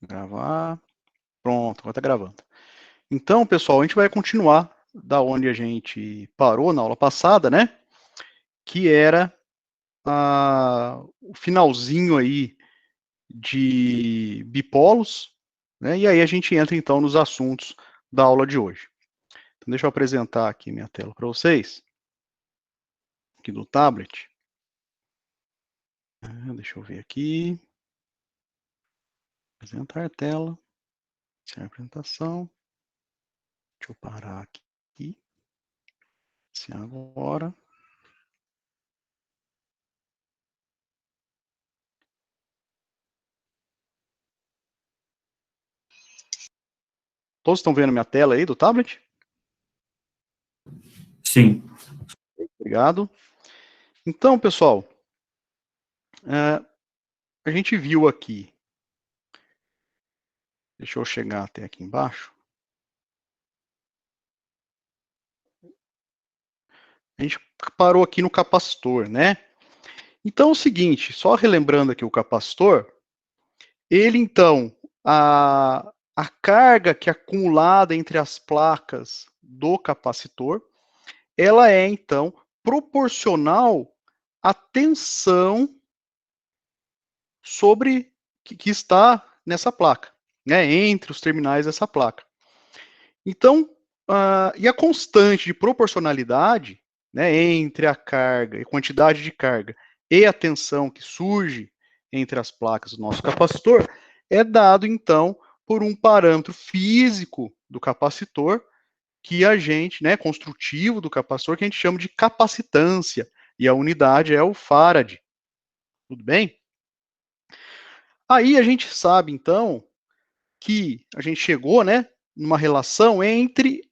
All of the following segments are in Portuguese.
Gravar. Pronto, agora está gravando. Então, pessoal, a gente vai continuar da onde a gente parou na aula passada, né? Que era o finalzinho aí de bipolos, né? E aí a gente entra então nos assuntos da aula de hoje. Então, deixa eu apresentar aqui minha tela para vocês, aqui do tablet. Deixa eu ver aqui. Apresentar a tela. Sem apresentação. Deixa eu parar aqui. Sim, agora. Todos estão vendo minha tela aí do tablet? Sim. Obrigado. Então, pessoal, a gente viu aqui. Deixa eu chegar até aqui embaixo. A gente parou aqui no capacitor, né? Então é o seguinte, só relembrando aqui o capacitor, ele então, a carga que é acumulada entre as placas do capacitor, ela é então proporcional à tensão sobre que está nessa placa, né? Entre os terminais dessa placa. Então, e a constante de proporcionalidade, né, entre a carga e quantidade de carga e a tensão que surge entre as placas do nosso capacitor é dado, então, por um parâmetro físico do capacitor que a gente, né, construtivo do capacitor, que a gente chama de capacitância, e a unidade é o farad. Tudo bem? Aí a gente sabe, então, que a gente chegou, né, numa relação entre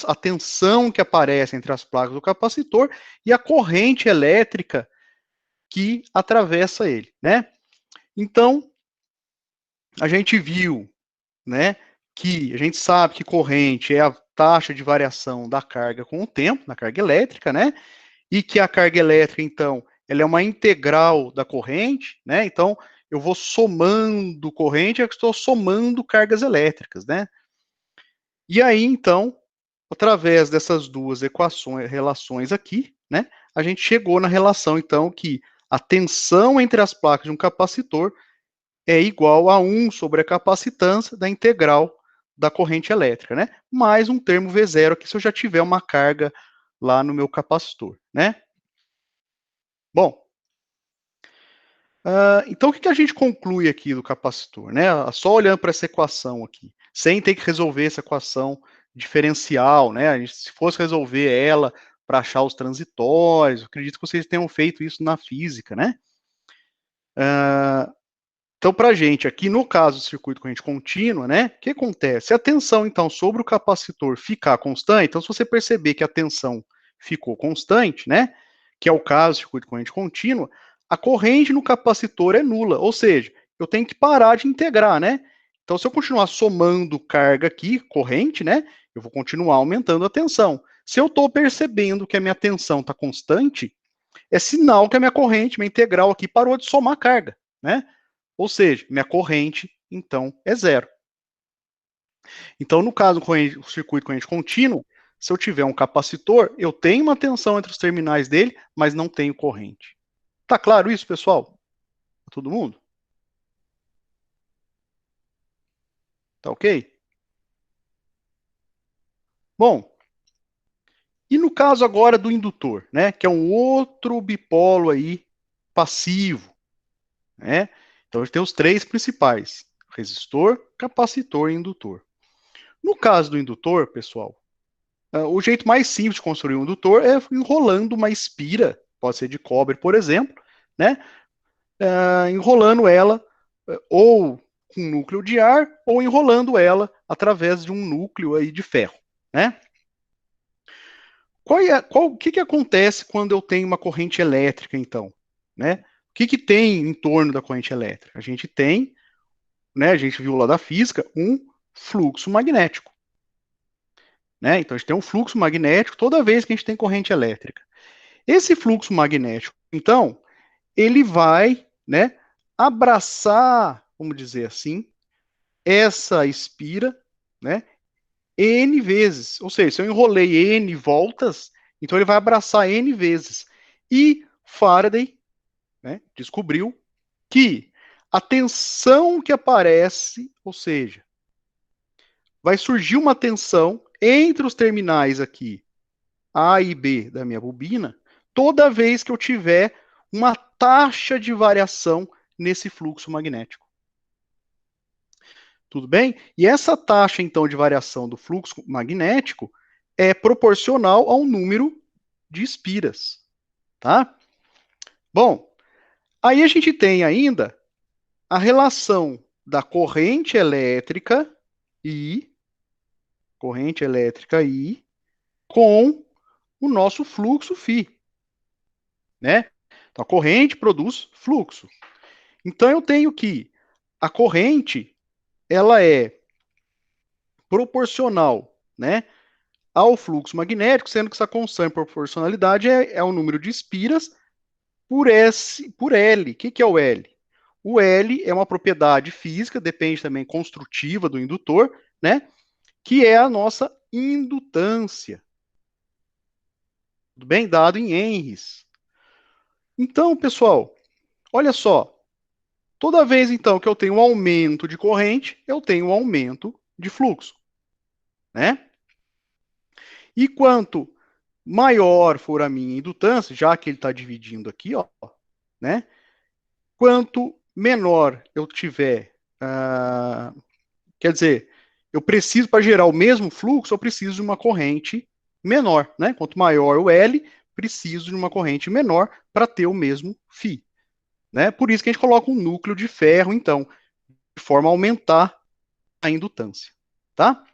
a tensão que aparece entre as placas do capacitor e a corrente elétrica que atravessa ele, né? Então, a gente viu, né, que a gente sabe que corrente é a taxa de variação da carga com o tempo, na carga elétrica, né? E que a carga elétrica, então, ela é uma integral da corrente, né? Então, eu vou somando corrente, eu estou somando cargas elétricas, né? E aí, então, através dessas duas relações aqui, né, a gente chegou na relação, então, que a tensão entre as placas de um capacitor é igual a 1 sobre a capacitância da integral da corrente elétrica, né? Mais um termo V0 aqui se eu já tiver uma carga lá no meu capacitor, né? Bom, então o que a gente conclui aqui do capacitor, né? Só olhando para essa equação aqui, sem ter que resolver essa equação diferencial, né? A gente, se fosse resolver ela para achar os transitórios, acredito que vocês tenham feito isso na física, né? Então, para a gente, aqui no caso do circuito corrente contínua, né? O que acontece? Se a tensão, então, sobre o capacitor ficar constante, então, se você perceber que a tensão ficou constante, né? Que é o caso do circuito corrente contínua, a corrente no capacitor é nula, ou seja, eu tenho que parar de integrar, né? Então, se eu continuar somando carga aqui, corrente, né? Eu vou continuar aumentando a tensão. Se eu estou percebendo que a minha tensão está constante, é sinal que a minha corrente, minha integral aqui, parou de somar carga, né? Ou seja, minha corrente, então, é zero. Então, no caso do circuito corrente contínuo, se eu tiver um capacitor, eu tenho uma tensão entre os terminais dele, mas não tenho corrente. Tá claro isso, pessoal? Todo mundo? Tá ok? Bom, e no caso agora do indutor, né, que é um outro bipolo aí passivo, né? Então a gente tem os três principais: resistor, capacitor e indutor. No caso do indutor, pessoal, o jeito mais simples de construir um indutor é enrolando uma espira, pode ser de cobre, por exemplo, né? Enrolando ela ou com núcleo de ar ou enrolando ela através de um núcleo aí de ferro, né? O que acontece quando eu tenho uma corrente elétrica, então? Né? O que tem em torno da corrente elétrica? A gente tem, né, a gente viu lá da física, um fluxo magnético. Né? Então, a gente tem um fluxo magnético toda vez que a gente tem corrente elétrica. Esse fluxo magnético, então, ele vai, né, abraçar, vamos dizer assim, essa espira, né, N vezes. Ou seja, se eu enrolei N voltas, então ele vai abraçar N vezes. E Faraday, né, descobriu que a tensão que aparece, ou seja, vai surgir uma tensão entre os terminais aqui, A e B da minha bobina, toda vez que eu tiver uma taxa de variação nesse fluxo magnético. Tudo bem? E essa taxa, então, de variação do fluxo magnético é proporcional ao número de espiras, tá? Bom, aí a gente tem ainda a relação da I, corrente elétrica I, com o nosso fluxo φ, né? Então, a corrente produz fluxo. Então, eu tenho que a corrente, ela é proporcional, né, ao fluxo magnético, sendo que essa constante de proporcionalidade é o número de espiras por L. O que é o L? O L é uma propriedade física, depende também construtiva do indutor, né, que é a nossa indutância. Tudo bem? Dado em Henrys. Então, pessoal, olha só. Toda vez, então, que eu tenho um aumento de corrente, eu tenho um aumento de fluxo, né? E quanto maior for a minha indutância, já que ele está dividindo aqui, ó, né? Quanto menor eu tiver, quer dizer, eu preciso, para gerar o mesmo fluxo, eu preciso de uma corrente menor, né? Quanto maior o L, preciso de uma corrente menor para ter o mesmo φ, né? Por isso que a gente coloca um núcleo de ferro, então, de forma a aumentar a indutância, tá?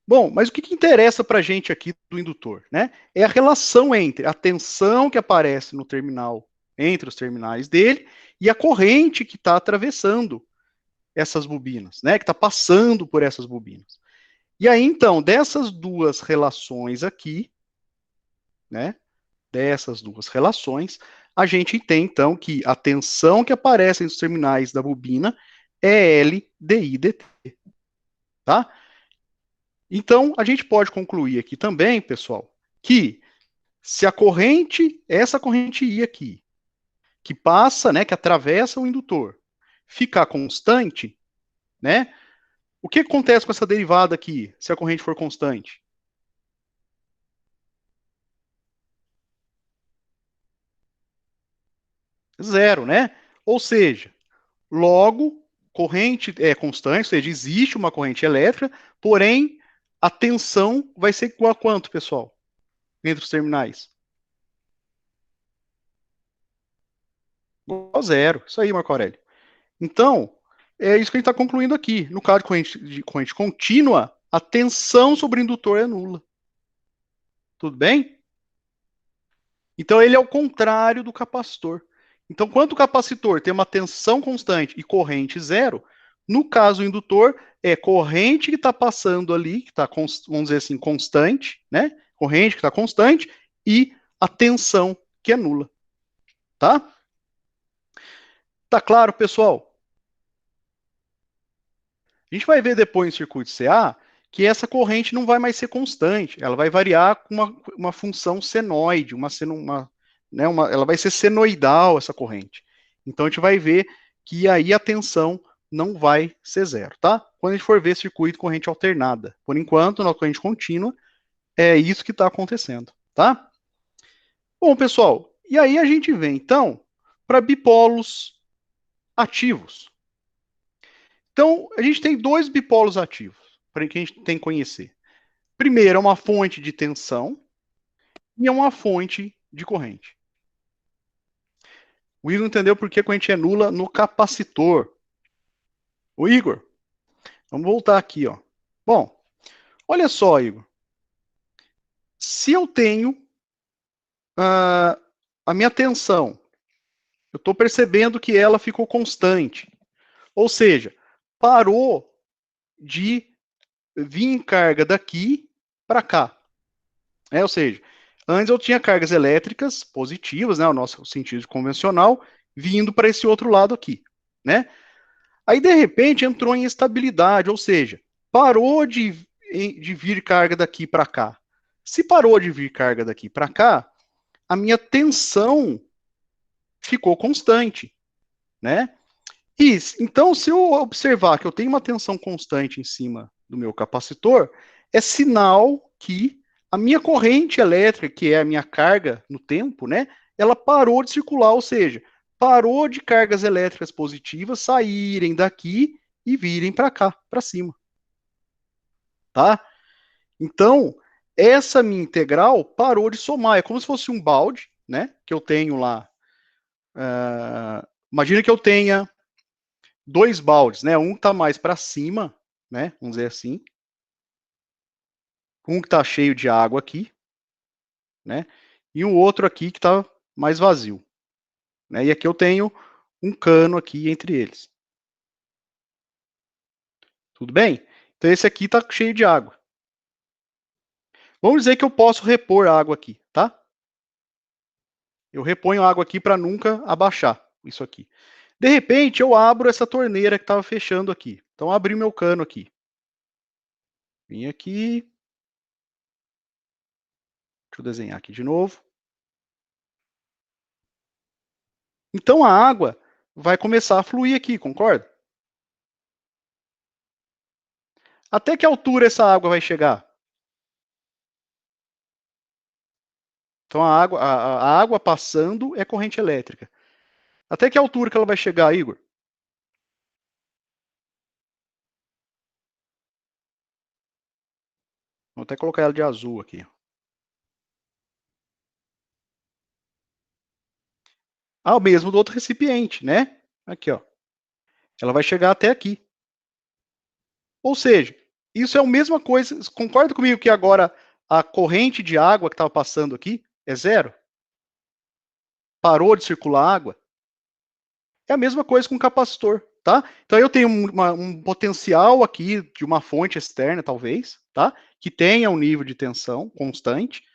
Bom, mas o que interessa para a gente aqui do indutor, né? É a relação entre a tensão que aparece no terminal, entre os terminais dele, e a corrente que está atravessando essas bobinas, né? Que está passando por essas bobinas. E aí, então, dessas duas relações aqui, né? Dessas duas relações, a gente tem, então, que a tensão que aparece nos terminais da bobina é L dI dt, tá? Então, a gente pode concluir aqui também, pessoal, que se a corrente, essa corrente I aqui, que passa, né, que atravessa o indutor, ficar constante, né? O que acontece com essa derivada aqui, se a corrente for constante? Zero, né? Ou seja, logo, corrente é constante, ou seja, existe uma corrente elétrica, porém, a tensão vai ser igual a quanto, pessoal? Entre os terminais? Igual a zero. Isso aí, Marco Aurélio. Então, é isso que a gente está concluindo aqui. No caso de corrente contínua, a tensão sobre o indutor é nula. Tudo bem? Então, ele é o contrário do capacitor. Então, quando o capacitor tem uma tensão constante e corrente zero, no caso do indutor, é corrente que está passando ali, que está, vamos dizer assim, constante, né? Corrente que está constante, e a tensão que é nula. Tá? Tá claro, pessoal? A gente vai ver depois em circuito CA que essa corrente não vai mais ser constante, ela vai variar com uma função senoide, ela vai ser senoidal, essa corrente. Então a gente vai ver que aí a tensão não vai ser zero, tá? Quando a gente for ver circuito corrente alternada. Por enquanto, na corrente contínua, é isso que está acontecendo, tá? Bom, pessoal, e aí a gente vem, então, para bipolos ativos. Então, a gente tem dois bipolos ativos, para que a gente tem que conhecer. Primeiro, é uma fonte de tensão e é uma fonte de corrente. O Igor entendeu por que a corrente é nula no capacitor. O Igor, vamos voltar aqui, ó. Bom, olha só, Igor. Se eu tenho a minha tensão, eu estou percebendo que ela ficou constante. Ou seja, parou de vir carga daqui para cá. Ou seja, antes eu tinha cargas elétricas positivas, né, o nosso sentido convencional, vindo para esse outro lado aqui, né? Aí, de repente, entrou em estabilidade, ou seja, parou de vir carga daqui para cá. Se parou de vir carga daqui para cá, a minha tensão ficou constante, né? E, então, se eu observar que eu tenho uma tensão constante em cima do meu capacitor, é sinal que a minha corrente elétrica, que é a minha carga no tempo, né, ela parou de circular, ou seja, parou de cargas elétricas positivas saírem daqui e virem para cá, para cima, tá? Então, essa minha integral parou de somar, é como se fosse um balde, né, que eu tenho lá. Imagina que eu tenha dois baldes, né? Um está mais para cima, né? Vamos dizer assim. Um que está cheio de água aqui, né? E um outro aqui que está mais vazio, né? E aqui eu tenho um cano aqui entre eles. Tudo bem? Então esse aqui está cheio de água. Vamos dizer que eu posso repor água aqui, tá? Eu reponho água aqui para nunca abaixar isso aqui. De repente, eu abro essa torneira que estava fechando aqui. Então, abri meu cano aqui. Vim aqui. Deixa eu desenhar aqui de novo. Então, a água vai começar a fluir aqui, concorda? Até que altura essa água vai chegar? Então, a água passando é corrente elétrica. Até que altura que ela vai chegar, Igor? Vou até colocar ela de azul aqui. Ah, o mesmo do outro recipiente, né? Aqui, ó. Ela vai chegar até aqui. Ou seja, isso é a mesma coisa. Concorda comigo que agora a corrente de água que estava passando aqui é zero? Parou de circular água? É a mesma coisa com o capacitor, tá? Então eu tenho um potencial aqui de uma fonte externa, talvez, tá? Que tenha um nível de tensão constante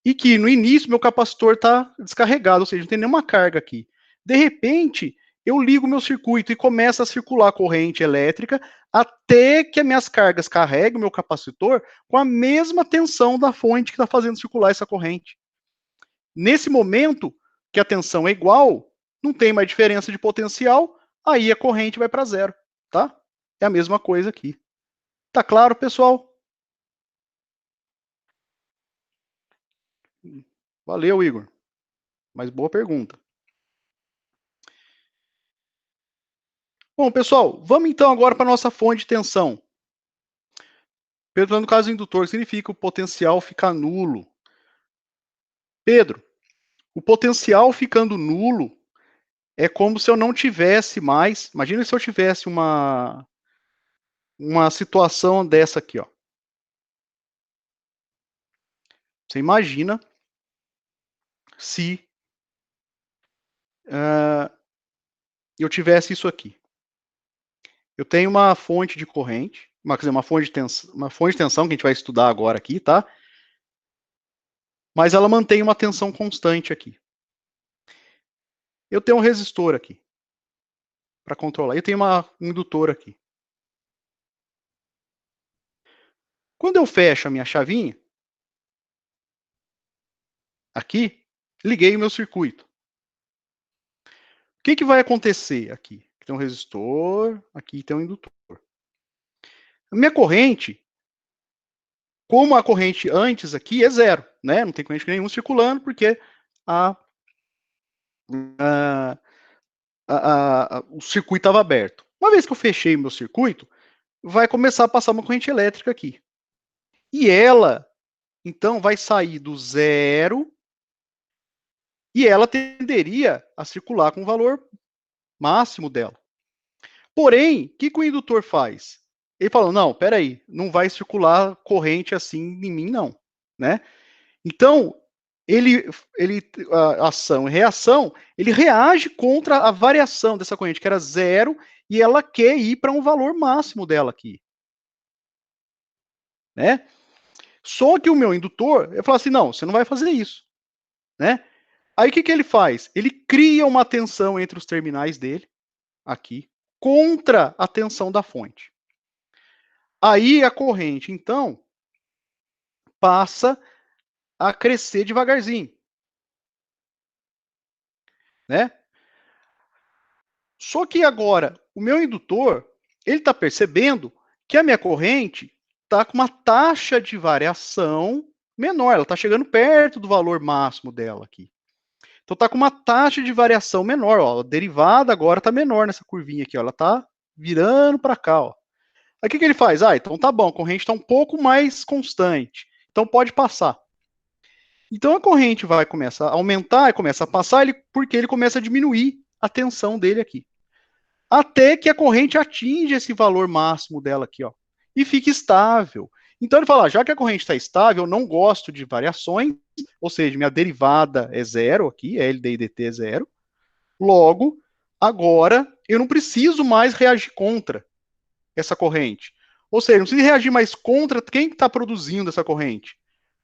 e que no início meu capacitor está descarregado, ou seja, não tem nenhuma carga aqui. De repente, eu ligo meu circuito e começa a circular corrente elétrica até que as minhas cargas carreguem o meu capacitor com a mesma tensão da fonte que está fazendo circular essa corrente. Nesse momento, que a tensão é igual, não tem mais diferença de potencial, aí a corrente vai para zero, tá? É a mesma coisa aqui. Tá claro, pessoal? Valeu, Igor. Mas boa pergunta. Bom, pessoal, vamos então agora para a nossa fonte de tensão. Pedro, no caso indutor, significa o potencial ficar nulo. Pedro, o potencial ficando nulo é como se eu não tivesse mais. Imagina se eu tivesse uma situação dessa aqui, ó. Você imagina se eu tivesse isso aqui. Eu tenho uma fonte de corrente, quer dizer, uma fonte de tensão que a gente vai estudar agora aqui, tá? Mas ela mantém uma tensão constante aqui. Eu tenho um resistor aqui para controlar. Eu tenho um indutor aqui. Quando eu fecho a minha chavinha, aqui, liguei o meu circuito. O que vai acontecer aqui? Aqui tem um resistor, aqui tem um indutor. A minha corrente, como a corrente antes aqui é zero, né? Não tem corrente nenhuma circulando, porque a, a, o circuito estava aberto. Uma vez que eu fechei meu circuito, vai começar a passar uma corrente elétrica aqui. E ela, então, vai sair do zero e ela tenderia a circular com o valor máximo dela. Porém, o que o indutor faz? Ele falou, não, peraí, não vai circular corrente assim em mim, não. Né? Então, ação e reação, ele reage contra a variação dessa corrente, que era zero, e ela quer ir para um valor máximo dela aqui. Né? Só que o meu indutor, eu falo assim, não, você não vai fazer isso. Né? Aí o que ele faz? Ele cria uma tensão entre os terminais dele, aqui, contra a tensão da fonte. Aí a corrente, então, passa a crescer devagarzinho, né? Só que agora, o meu indutor, ele está percebendo que a minha corrente está com uma taxa de variação menor, ela está chegando perto do valor máximo dela aqui. Então está com uma taxa de variação menor, ó, a derivada agora está menor nessa curvinha aqui, ó, ela está virando para cá. Ó. Aí o que ele faz? Ah, então tá bom, a corrente está um pouco mais constante, então pode passar. Então a corrente vai começar a aumentar e começa a passar, porque ele começa a diminuir a tensão dele aqui. Até que a corrente atinge esse valor máximo dela aqui, ó, e fique estável. Então ele fala, já que a corrente está estável, eu não gosto de variações, ou seja, minha derivada é zero aqui, LD e DT é zero. Logo, agora eu não preciso mais reagir contra essa corrente. Ou seja, não preciso reagir mais contra quem está produzindo essa corrente?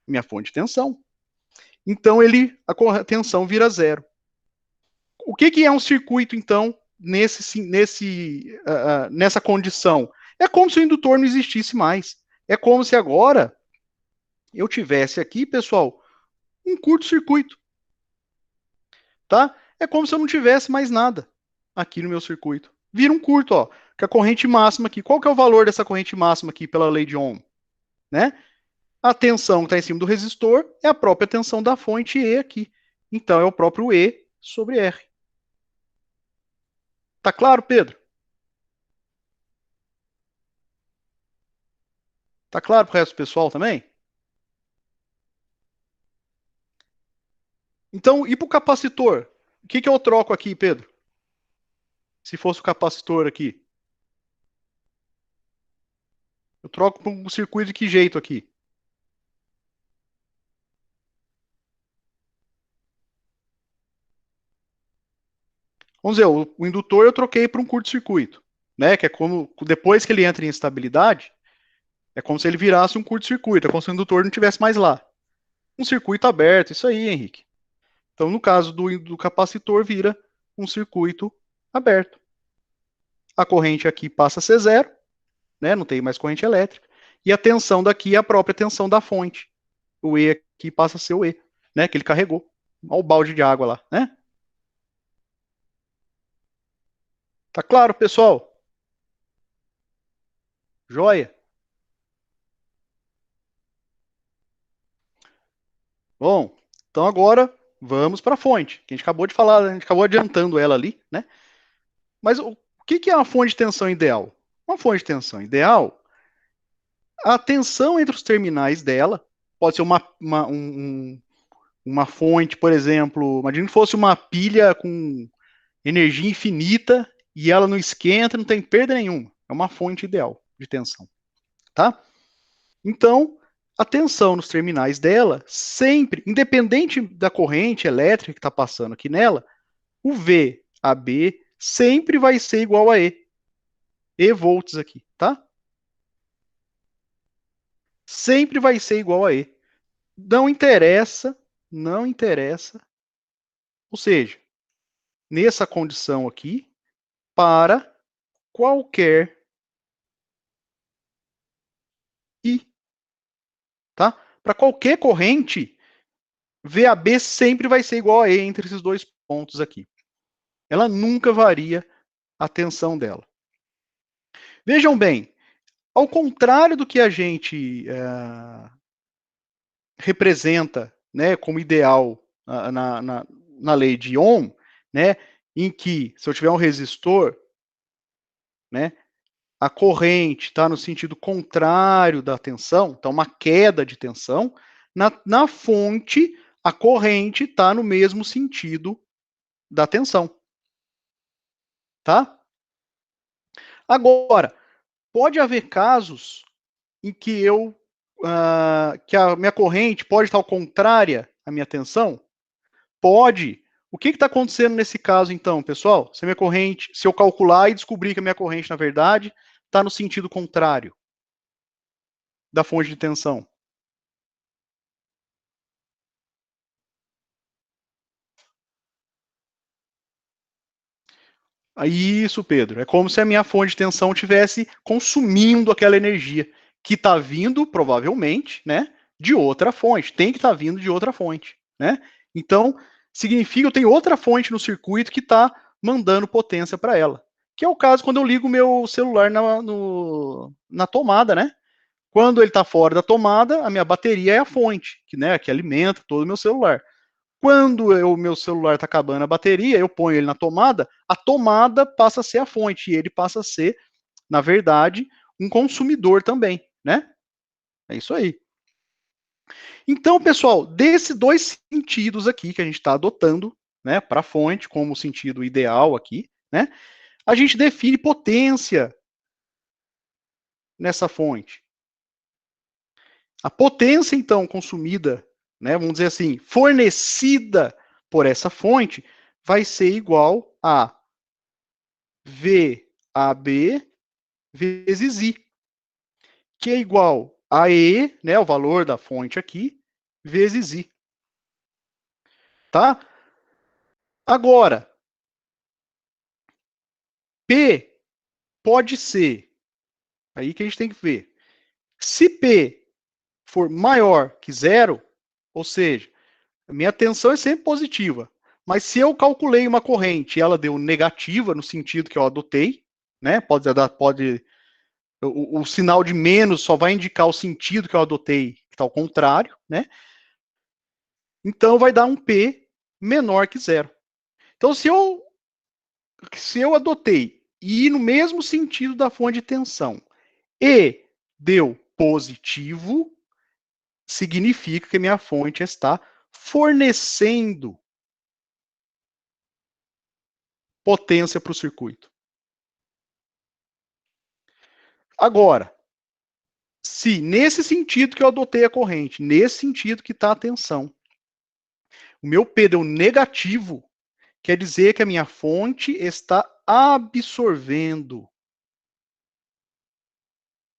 Minha fonte de tensão. Então a tensão vira zero. O que é um circuito, então, nessa condição? É como se o indutor não existisse mais. É como se agora eu tivesse aqui, pessoal, um curto-circuito. Tá? É como se eu não tivesse mais nada aqui no meu circuito. Vira um curto, ó. Que a corrente máxima aqui. Qual que é o valor dessa corrente máxima aqui pela lei de Ohm? Né? A tensão que está em cima do resistor é a própria tensão da fonte E aqui. Então é o próprio E sobre R. Tá claro, Pedro? Tá claro para o resto do pessoal também? Então, e para o capacitor? O que eu troco aqui, Pedro? Se fosse o capacitor aqui. Eu troco para um circuito de que jeito aqui? Vamos dizer, o indutor eu troquei para um curto-circuito, né? Que é como, depois que ele entra em estabilidade, é como se ele virasse um curto-circuito, é como se o indutor não estivesse mais lá. Um circuito aberto, isso aí, Henrique. Então, no caso do capacitor, vira um circuito aberto. A corrente aqui passa a ser zero, né? Não tem mais corrente elétrica. E a tensão daqui é a própria tensão da fonte. O E aqui passa a ser o E, né? Que ele carregou. Olha o balde de água lá, né? Tá claro, pessoal? Joia? Bom, então agora vamos para a fonte, que a gente acabou de falar, a gente acabou adiantando ela ali, né? Mas o que é uma fonte de tensão ideal? Uma fonte de tensão ideal, a tensão entre os terminais dela pode ser uma fonte, por exemplo, imagina que fosse uma pilha com energia infinita e ela não esquenta, não tem perda nenhuma. É uma fonte ideal de tensão, tá? Então, a tensão nos terminais dela, sempre, independente da corrente elétrica que está passando aqui nela, o VAB sempre vai ser igual a E volts aqui, tá? Sempre vai ser igual a E. Não interessa, não interessa. Ou seja, nessa condição aqui, para qualquer I, tá? Para qualquer corrente, VAB sempre vai ser igual a E entre esses dois pontos aqui. Ela nunca varia a tensão dela. Vejam bem, ao contrário do que a gente representa, né, como ideal na lei de Ohm, né, em que se eu tiver um resistor, né, a corrente está no sentido contrário da tensão, então uma queda de tensão, na fonte a corrente está no mesmo sentido da tensão, tá? Agora, pode haver casos em que que a minha corrente pode estar contrária à minha tensão? Pode. O que está acontecendo nesse caso, então, pessoal? Se a minha corrente, se eu calcular e descobrir que a minha corrente, na verdade, está no sentido contrário da fonte de tensão. Isso, Pedro. É como se a minha fonte de tensão estivesse consumindo aquela energia que está vindo, provavelmente, né, de outra fonte. Tem que estar vindo de outra fonte, né? Então, significa que eu tenho outra fonte no circuito que está mandando potência para ela. Que é o caso quando eu ligo o meu celular na tomada, né? Quando ele está fora da tomada, a minha bateria é a fonte, que alimenta todo o meu celular. Quando o meu celular está acabando a bateria, eu ponho ele na tomada, a tomada passa a ser a fonte, e ele passa a ser, na verdade, um consumidor também, né? É isso aí. Então, pessoal, desses dois sentidos aqui que a gente está adotando, né, para a fonte, como o sentido ideal aqui, né, a gente define potência nessa fonte. A potência, então, consumida, né, vamos dizer assim, fornecida por essa fonte, vai ser igual a VAB vezes I, que é igual a E, né, o valor da fonte aqui, vezes I. Tá? Agora, P pode ser, aí que a gente tem que ver, se P for maior que zero, ou seja, a minha tensão é sempre positiva, mas se eu calculei uma corrente e ela deu negativa no sentido que eu adotei, né, pode o sinal de menos só vai indicar o sentido que eu adotei, que está ao contrário, né? Então vai dar um P menor que zero. Então, se eu adotei e ir no mesmo sentido da fonte de tensão e deu positivo, significa que minha fonte está fornecendo potência para o circuito. Agora, se nesse sentido que eu adotei a corrente, nesse sentido que está a tensão, o meu P deu negativo, quer dizer que a minha fonte está absorvendo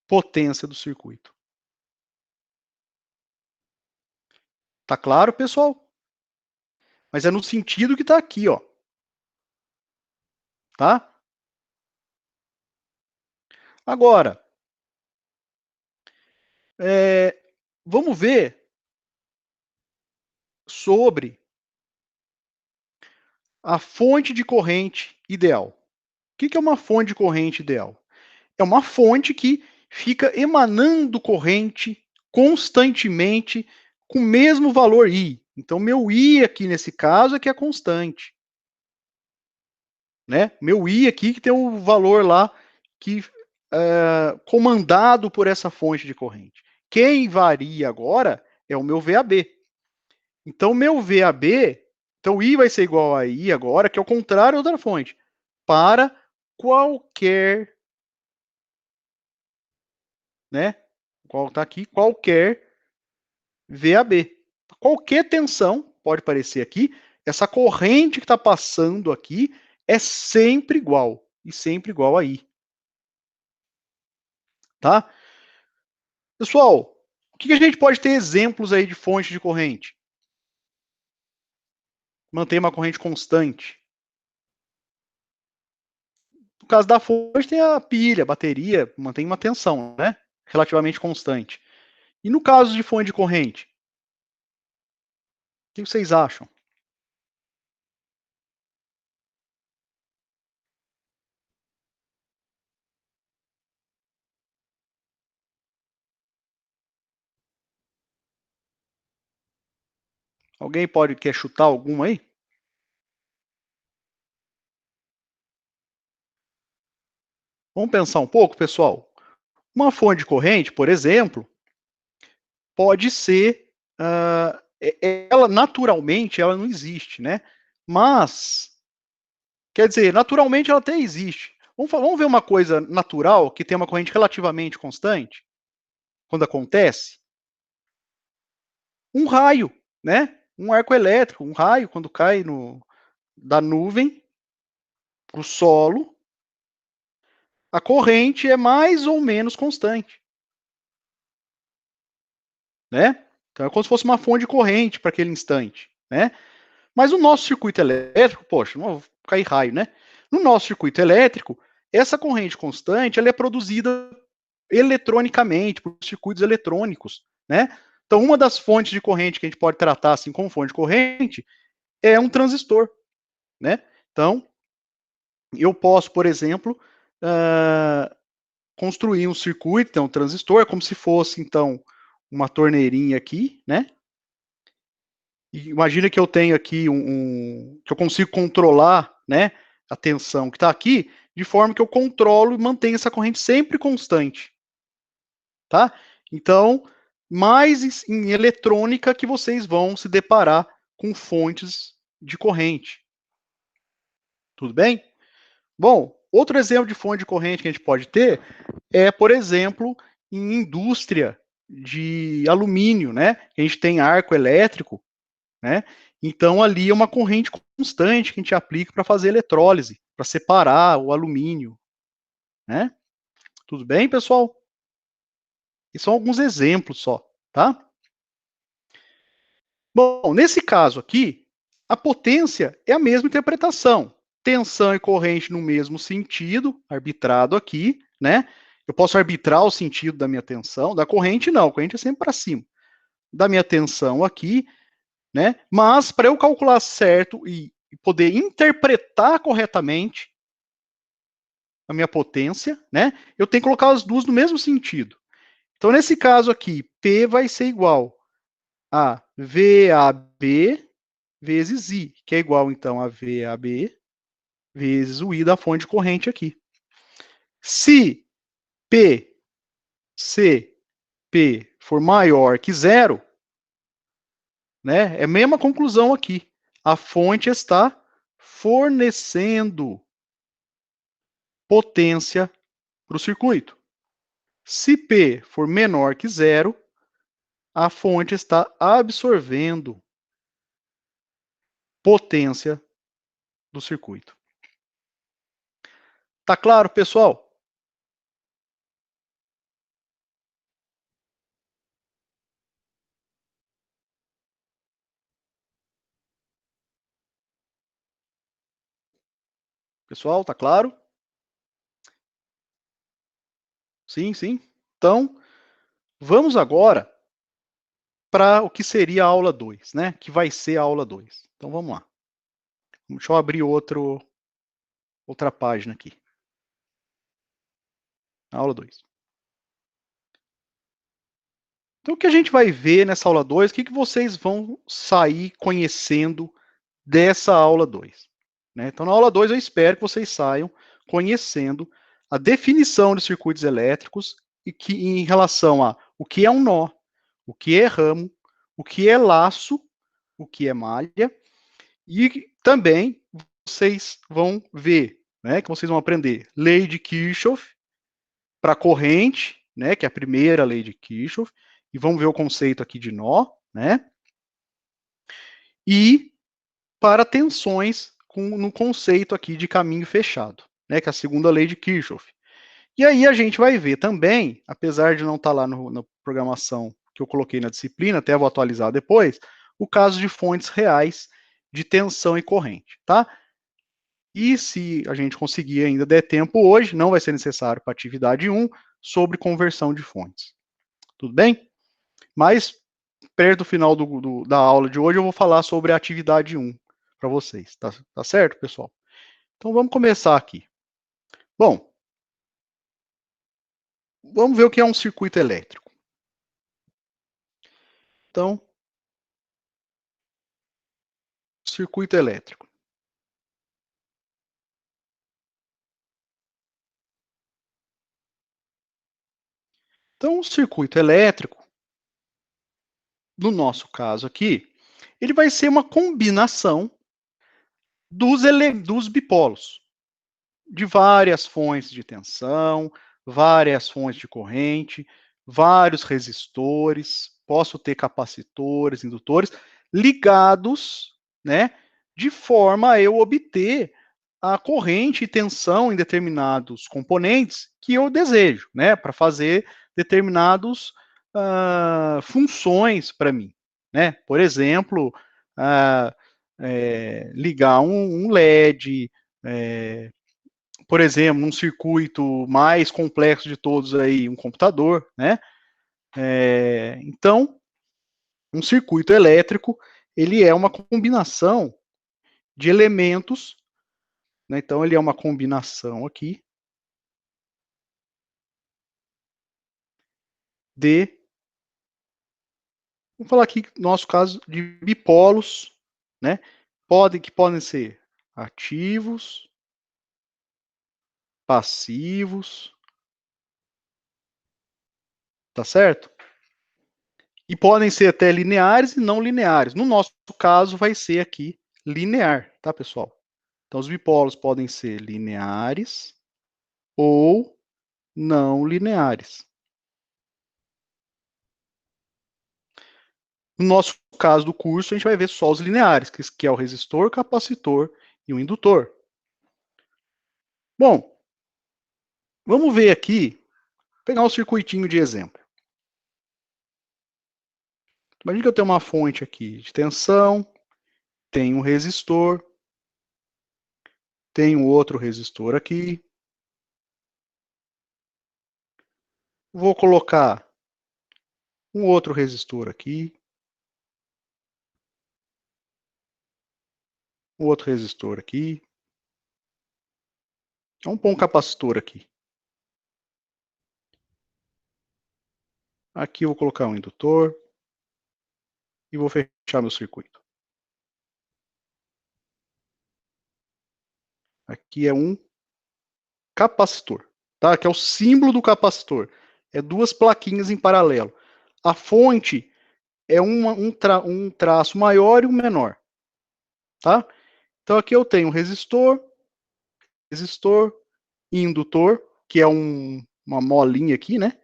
potência do circuito. Tá claro, pessoal? Mas é no sentido que está aqui, ó. Tá? Agora, vamos ver sobre a fonte de corrente ideal. O que é uma fonte de corrente ideal? É uma fonte que fica emanando corrente constantemente com o mesmo valor I. Então, meu I aqui nesse caso é que é constante. Né? Meu I aqui que tem um valor lá que comandado por essa fonte de corrente. Quem varia agora é o meu VAB. Então, meu VAB, então o I vai ser igual a I agora, que é o contrário da outra fonte, para qualquer, né? Qual está aqui? Qualquer VAB. Qualquer tensão, pode aparecer aqui, essa corrente que está passando aqui é sempre igual, e sempre igual a I. Tá? Pessoal, o que a gente pode ter exemplos aí de fonte de corrente? Manter uma corrente constante. No caso da fonte, tem a pilha, a bateria, mantém uma tensão, né? Relativamente constante. E no caso de fonte de corrente? O que vocês acham? Alguém quer chutar alguma aí? Vamos pensar um pouco, pessoal? Uma fonte de corrente, por exemplo, pode ser, ela naturalmente ela não existe, né? Mas, quer dizer, naturalmente ela até existe. Vamos ver uma coisa natural que tem uma corrente relativamente constante? Quando acontece? Um raio, né? Um arco elétrico, um raio, quando cai da nuvem para o solo, a corrente é mais ou menos constante, né? Então é como se fosse uma fonte de corrente para aquele instante, né? Mas o nosso circuito elétrico, poxa, não vai cair raio, né? No nosso circuito elétrico, essa corrente constante ela é produzida eletronicamente, por circuitos eletrônicos, né? Então, uma das fontes de corrente que a gente pode tratar assim como fonte de corrente é um transistor, né? Então, eu posso, por exemplo, construir um circuito, então, um transistor, como se fosse, então, uma torneirinha aqui, né? E imagina que eu tenho aqui que eu consigo controlar, né, a tensão que está aqui, de forma que eu controlo e mantenho essa corrente sempre constante, tá? Então, mais em eletrônica que vocês vão se deparar com fontes de corrente. Tudo bem? Bom, outro exemplo de fonte de corrente que a gente pode ter é, por exemplo, em indústria de alumínio, né? A gente tem arco elétrico, né? Então ali é uma corrente constante que a gente aplica para fazer eletrólise, para separar o alumínio, né? Tudo bem, pessoal? E são alguns exemplos só, tá? Bom, nesse caso aqui, a potência é a mesma interpretação. Tensão e corrente no mesmo sentido, arbitrado aqui, né? Eu posso arbitrar o sentido da minha tensão, da corrente não, a corrente é sempre para cima. Da minha tensão aqui, né? Mas para eu calcular certo e poder interpretar corretamente a minha potência, né? Eu tenho que colocar as duas no mesmo sentido. Então, nesse caso aqui, P vai ser igual a VAB vezes I, que é igual, então, a VAB vezes o I da fonte de corrente aqui. Se P, C, P for maior que zero, né, é a mesma conclusão aqui. A fonte está fornecendo potência para o circuito. Se P for menor que zero, a fonte está absorvendo potência do circuito. Tá claro, pessoal? Pessoal, tá claro? Sim, sim. Então, vamos agora para o que seria a aula 2, né? Que vai ser a aula 2. Então, vamos lá. Deixa eu abrir outra página aqui. Aula 2. Então, o que a gente vai ver nessa aula 2, o que vocês vão sair conhecendo dessa aula 2? Né? Então, na aula 2, eu espero que vocês saiam conhecendo a definição de circuitos elétricos e que em relação a o que é um nó, o que é ramo, o que é laço, o que é malha, e também vocês vão ver, né, que vocês vão aprender lei de Kirchhoff para corrente, né, que é a primeira lei de Kirchhoff, e vamos ver o conceito aqui de nó, né, e para tensões no conceito aqui de caminho fechado, né, que é a segunda lei de Kirchhoff. E aí a gente vai ver também, apesar de não estar lá na programação que eu coloquei na disciplina, até vou atualizar depois, o caso de fontes reais de tensão e corrente, tá? E se a gente conseguir ainda der tempo hoje, não vai ser necessário para a atividade 1, sobre conversão de fontes. Tudo bem? Mas, perto do final da aula de hoje, eu vou falar sobre a atividade 1 para vocês. Tá certo, pessoal? Então, vamos começar aqui. Bom, vamos ver o que é um circuito elétrico. Então, circuito elétrico. Então, o circuito elétrico, no nosso caso aqui, ele vai ser uma combinação dos bipolos, de várias fontes de tensão, várias fontes de corrente, vários resistores, posso ter capacitores, indutores, ligados, né, de forma a eu obter a corrente e tensão em determinados componentes que eu desejo, né, para fazer determinados funções para mim, né? Por exemplo, ligar um LED, por exemplo, num circuito mais complexo de todos aí, um computador, né? Então, um circuito elétrico, ele é uma combinação de elementos, né? Então, ele é uma combinação aqui de, vamos falar aqui, no nosso caso, de bipolos, né? Que podem ser ativos, passivos, tá certo? E podem ser até lineares e não lineares. No nosso caso, vai ser aqui linear, tá, pessoal? Então, os bipolos podem ser lineares ou não lineares. No nosso caso do curso, a gente vai ver só os lineares, que é o resistor, o capacitor e o indutor. Bom, vamos ver aqui, pegar um circuitinho de exemplo. Imagina que eu tenho uma fonte aqui de tensão, tenho um resistor, tenho outro resistor aqui. Vou colocar um outro resistor aqui, um outro resistor aqui. Vamos pôr um capacitor aqui. Aqui eu vou colocar um indutor e vou fechar meu circuito. Aqui é um capacitor, tá? Que é o símbolo do capacitor. É duas plaquinhas em paralelo. A fonte é um traço maior e um menor, tá? Então aqui eu tenho resistor e indutor, que é uma molinha aqui, né?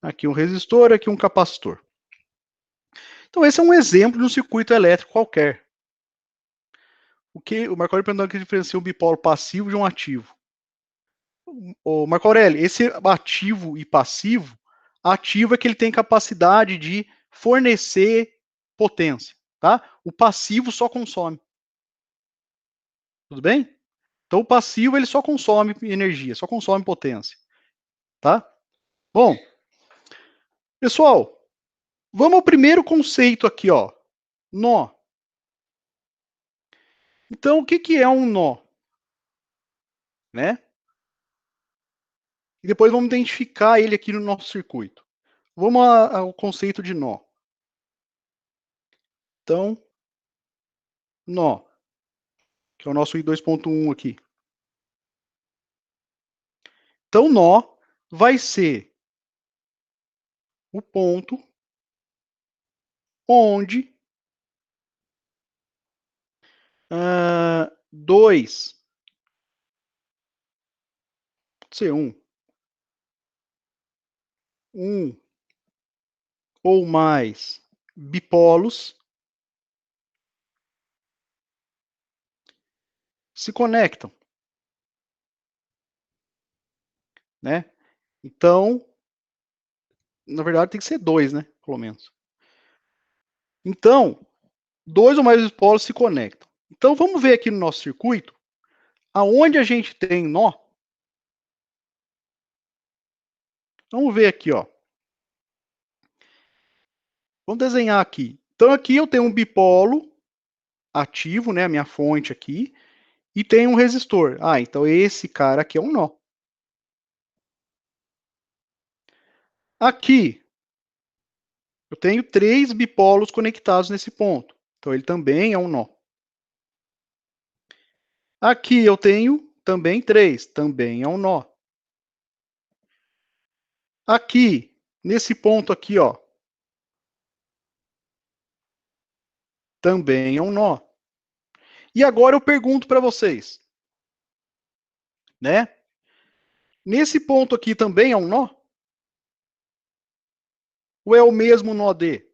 Aqui um resistor, aqui um capacitor. Então esse é um exemplo de um circuito elétrico qualquer. O Marco Aurélio perguntou que diferencia um bipolo passivo de um ativo. O Marco Aurélio, esse ativo e passivo, ativo é que ele tem capacidade de fornecer potência, tá? O passivo só consome. Tudo bem? Então o passivo ele só consome energia, só consome potência, tá? Bom, pessoal, vamos ao primeiro conceito aqui, ó, nó. Então o que é um nó, né? E depois vamos identificar ele aqui no nosso circuito. Vamos ao conceito de nó. Então, nó, que é o nosso I2.1 aqui. Então, nó vai ser o ponto onde 2, pode ser um ou mais bipolos se conectam, né? Então, na verdade tem que ser dois, né? Pelo menos. Então, dois ou mais bipolos se conectam. Então, vamos ver aqui no nosso circuito, aonde a gente tem nó. Vamos ver aqui, ó. Vamos desenhar aqui. Então, aqui eu tenho um bipolo ativo, né? A minha fonte aqui. E tem um resistor. Ah, então esse cara aqui é um nó. Aqui, eu tenho 3 bipolos conectados nesse ponto. Então, ele também é um nó. Aqui eu tenho também 3. Também é um nó. Aqui, nesse ponto aqui, ó. Também é um nó. E agora eu pergunto para vocês, né? Nesse ponto aqui também é um nó? Ou é o mesmo nó D?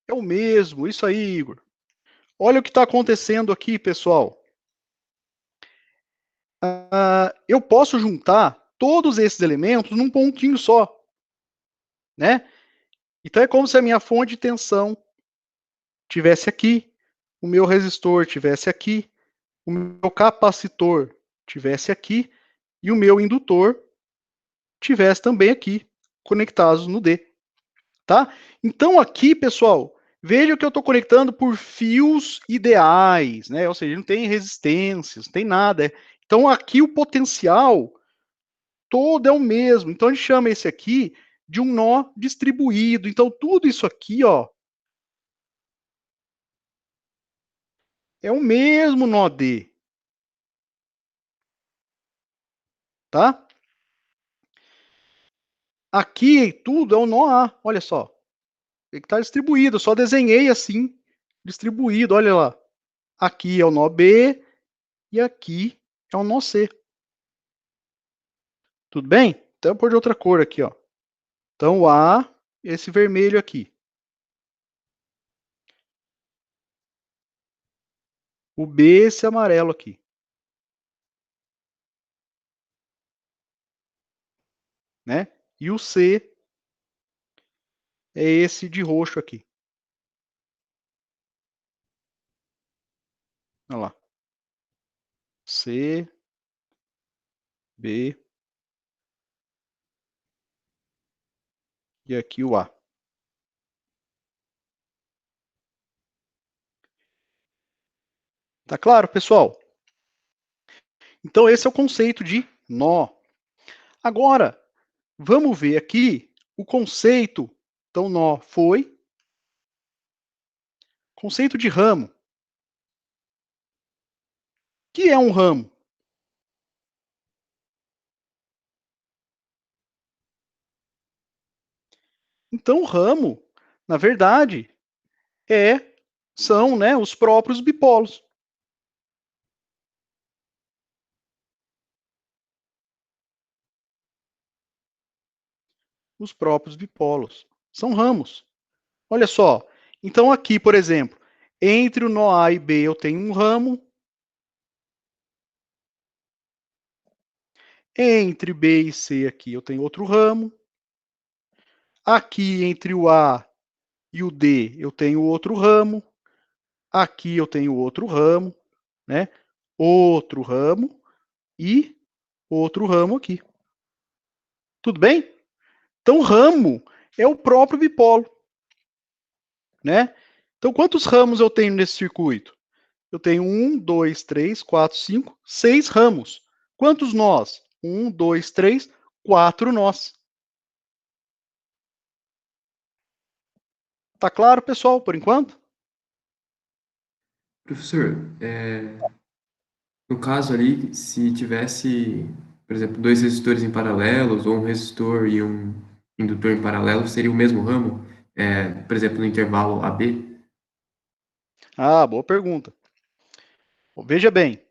É o mesmo, isso aí, Igor. Olha o que está acontecendo aqui, pessoal. Eu posso juntar todos esses elementos num pontinho só, né? Então é como se a minha fonte de tensão tivesse aqui, o meu resistor tivesse aqui, o meu capacitor tivesse aqui e o meu indutor tivesse também aqui, conectados no D, tá? Então aqui, pessoal, veja que eu estou conectando por fios ideais, né? Ou seja, não tem resistências, não tem nada. Então aqui o potencial todo é o mesmo. Então a gente chama esse aqui de um nó distribuído. Então tudo isso aqui, ó, é o mesmo nó D, tá? Aqui tudo é o nó A, olha só. Ele está distribuído, eu só desenhei assim, distribuído, olha lá. Aqui é o nó B e aqui é o nó C. Tudo bem? Então eu vou pôr de outra cor aqui, ó. Então o A, esse vermelho aqui. O B, esse amarelo aqui. Né? E o C é esse de roxo aqui. Olha lá. C, B e aqui o A. Tá claro, pessoal? Então esse é o conceito de nó. Agora, vamos ver aqui o conceito. Então, nó foi. Conceito de ramo. O que é um ramo? Então, o ramo, na verdade, são, né, os próprios bipolos. Os próprios bipolos. São ramos. Olha só. Então, aqui, por exemplo, entre o nó A e B eu tenho um ramo. Entre B e C aqui eu tenho outro ramo. Aqui entre o A e o D eu tenho outro ramo. Aqui eu tenho outro ramo, né? Outro ramo e outro ramo aqui. Tudo bem? Então, ramo é o próprio bipolo, né? Então, quantos ramos eu tenho nesse circuito? Eu tenho 1, 2, 3, 4, 5, 6 ramos. Quantos nós? 1, 2, 3, 4 nós. Tá claro, pessoal, por enquanto? Professor, no caso ali, se tivesse, por exemplo, dois resistores em paralelos, ou um resistor e um indutor em paralelo, seria o mesmo ramo? Por exemplo, no intervalo AB? Ah, boa pergunta. Veja bem,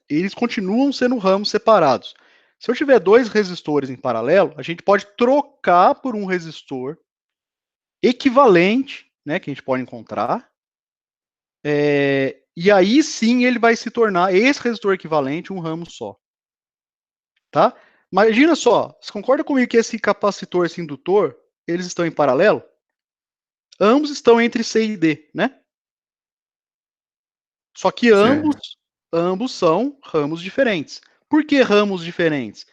eles continuam sendo ramos separados. Se eu tiver dois resistores em paralelo, a gente pode trocar por um resistor equivalente, né, que a gente pode encontrar, e aí sim ele vai se tornar esse resistor equivalente um ramo só, tá? Imagina só, você concorda comigo que esse capacitor, esse indutor, eles estão em paralelo? Ambos estão entre C e D, né? Só que ambos, Certo, ambos são ramos diferentes. Por que ramos diferentes?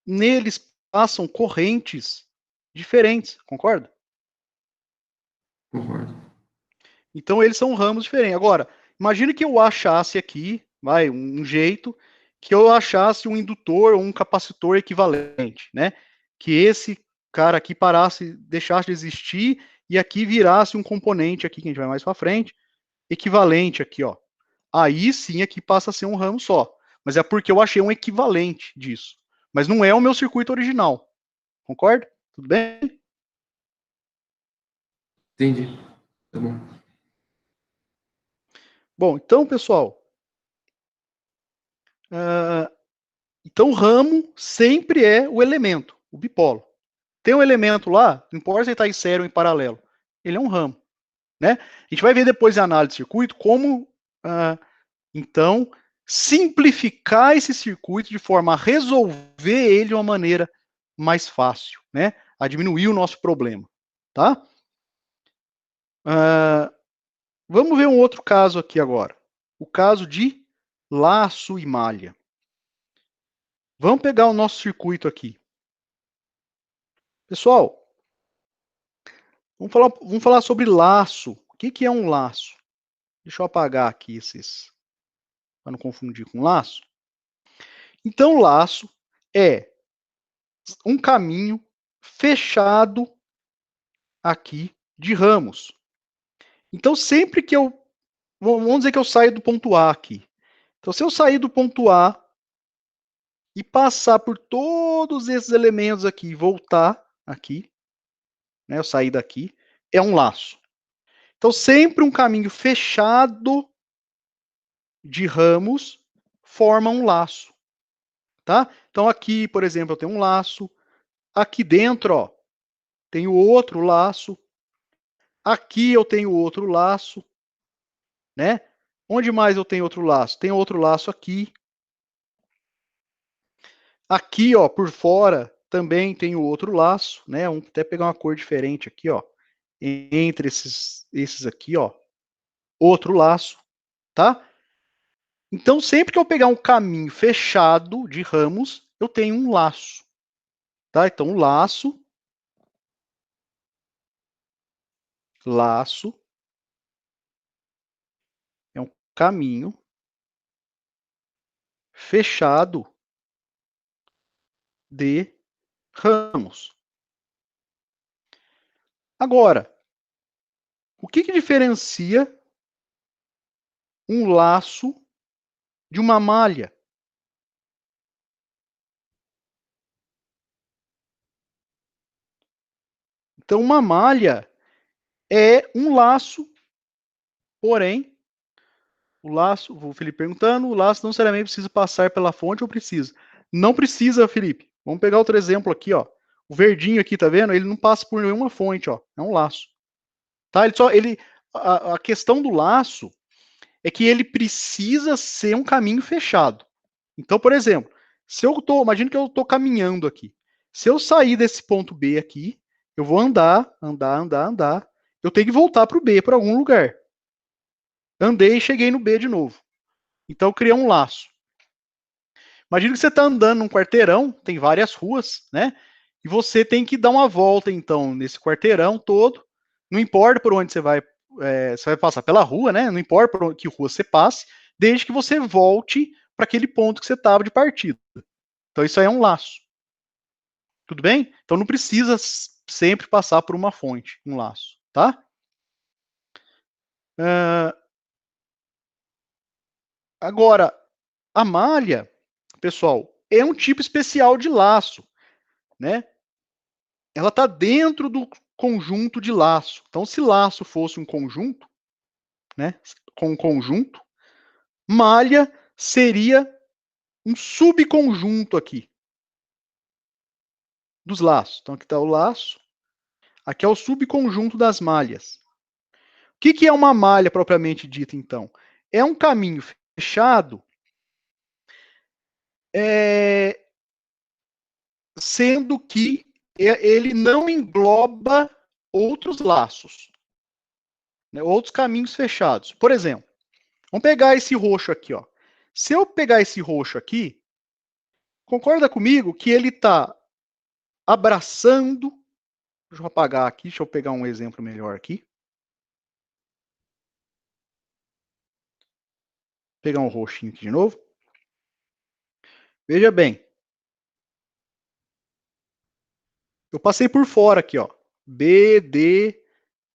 Neles passam correntes diferentes, concorda? concordo. Então eles são ramos diferentes. Agora, imagine que eu achasse aqui, vai, um jeito que eu achasse um indutor ou um capacitor equivalente, né? Que esse cara aqui parasse, deixasse de existir e aqui virasse um componente aqui que a gente vai mais para frente, equivalente aqui, ó. Aí sim aqui passa a ser um ramo só. Mas é porque eu achei um equivalente disso. Mas não é o meu circuito original. Concorda? Tudo bem? Entendi. Tá bom. Bom, então, pessoal, então ramo sempre é o elemento, o bipolo. Tem um elemento lá, não importa se ele está em série ou em paralelo, ele é um ramo, né? A gente vai ver depois em análise de circuito como, então, simplificar esse circuito de forma a resolver ele de uma maneira mais fácil, né? A diminuir o nosso problema, tá? Vamos ver um outro caso aqui agora. O caso de laço e malha. Vamos pegar o nosso circuito aqui. Pessoal, vamos falar sobre laço. O que é um laço? Deixa eu apagar aqui esses, para não confundir com laço. Então, laço é um caminho fechado aqui de ramos. Então, sempre que eu... Vamos dizer que eu saio do ponto A aqui. Então, se eu sair do ponto A e passar por todos esses elementos aqui e voltar aqui, né, eu sair daqui, é um laço. Então, sempre um caminho fechado de ramos forma um laço, tá? Então, aqui, por exemplo, eu tenho um laço. Aqui dentro, ó, tenho outro laço. Aqui eu tenho outro laço, né? Onde mais eu tenho outro laço? Tem outro laço aqui. Aqui, ó, por fora, também tem o outro laço, né? Vamos até pegar uma cor diferente aqui, ó. Entre esses aqui, ó. Outro laço, tá? Então, sempre que eu pegar um caminho fechado de ramos, eu tenho um laço, tá? Então, o laço é um caminho fechado de ramos. Agora, o que diferencia um laço de uma malha? Então, uma malha é um laço, porém, o laço, o Felipe perguntando, o laço não necessariamente precisa passar pela fonte ou precisa? Não precisa, Felipe. Vamos pegar outro exemplo aqui, ó. O verdinho aqui, tá vendo? Ele não passa por nenhuma fonte, ó. É um laço. Tá? A questão do laço é que ele precisa ser um caminho fechado. Então, por exemplo, se eu tô, imagina que eu estou caminhando aqui. Se eu sair desse ponto B aqui, eu vou andar. Eu tenho que voltar para o B, para algum lugar. Andei e cheguei no B de novo. Então, eu criei um laço. Imagina que você está andando num quarteirão, tem várias ruas, né? E você tem que dar uma volta, então, nesse quarteirão todo. Não importa por onde você vai passar pela rua, né? Não importa por que rua você passe, desde que você volte para aquele ponto que você estava de partida. Então, isso aí é um laço. Tudo bem? Então, não precisa sempre passar por uma fonte, um laço, tá? Agora, a malha, pessoal, é um tipo especial de laço, né? Ela está dentro do conjunto de laço. Então, se laço fosse um conjunto, né, com um conjunto, malha seria um subconjunto aqui dos laços. Então, aqui está o laço, aqui é o subconjunto das malhas. O que é uma malha propriamente dita, então? É um caminho fechado, sendo que ele não engloba outros laços, né, outros caminhos fechados. Por exemplo, vamos pegar esse roxo aqui, ó. Se eu pegar esse roxo aqui, concorda comigo que ele está abraçando. Deixa eu apagar aqui, deixa eu pegar um exemplo melhor aqui. Vou pegar um roxinho aqui de novo. Veja bem. Eu passei por fora aqui, ó. B, D,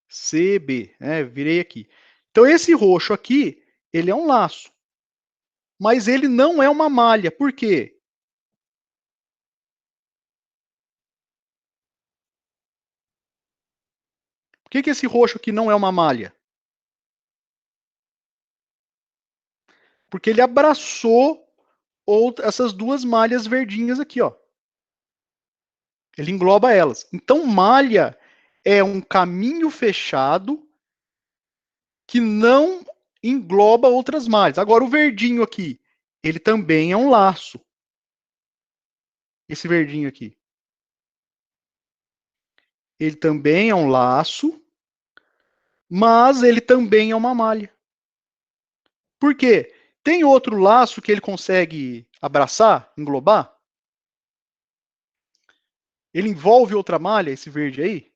C, B. Né? Virei aqui. Então, esse roxo aqui, ele é um laço. Mas ele não é uma malha. Por quê? Por que esse roxo aqui não é uma malha? Porque ele abraçou essas duas malhas verdinhas aqui, ó. Ele engloba elas. Então, malha é um caminho fechado que não engloba outras malhas. Agora, o verdinho aqui, ele também é um laço. Esse verdinho aqui. Ele também é um laço, mas ele também é uma malha. Por quê? Tem outro laço que ele consegue abraçar, englobar? Ele envolve outra malha, esse verde aí?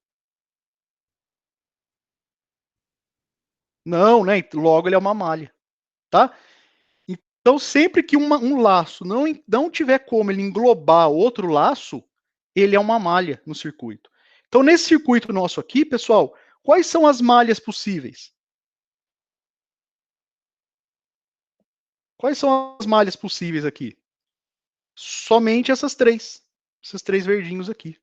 Não, né? Logo ele é uma malha, tá? Então, sempre que um laço não tiver como ele englobar outro laço, ele é uma malha no circuito. Então, nesse circuito nosso aqui, pessoal, quais são as malhas possíveis? Quais são as malhas possíveis aqui? Somente esses três verdinhos aqui.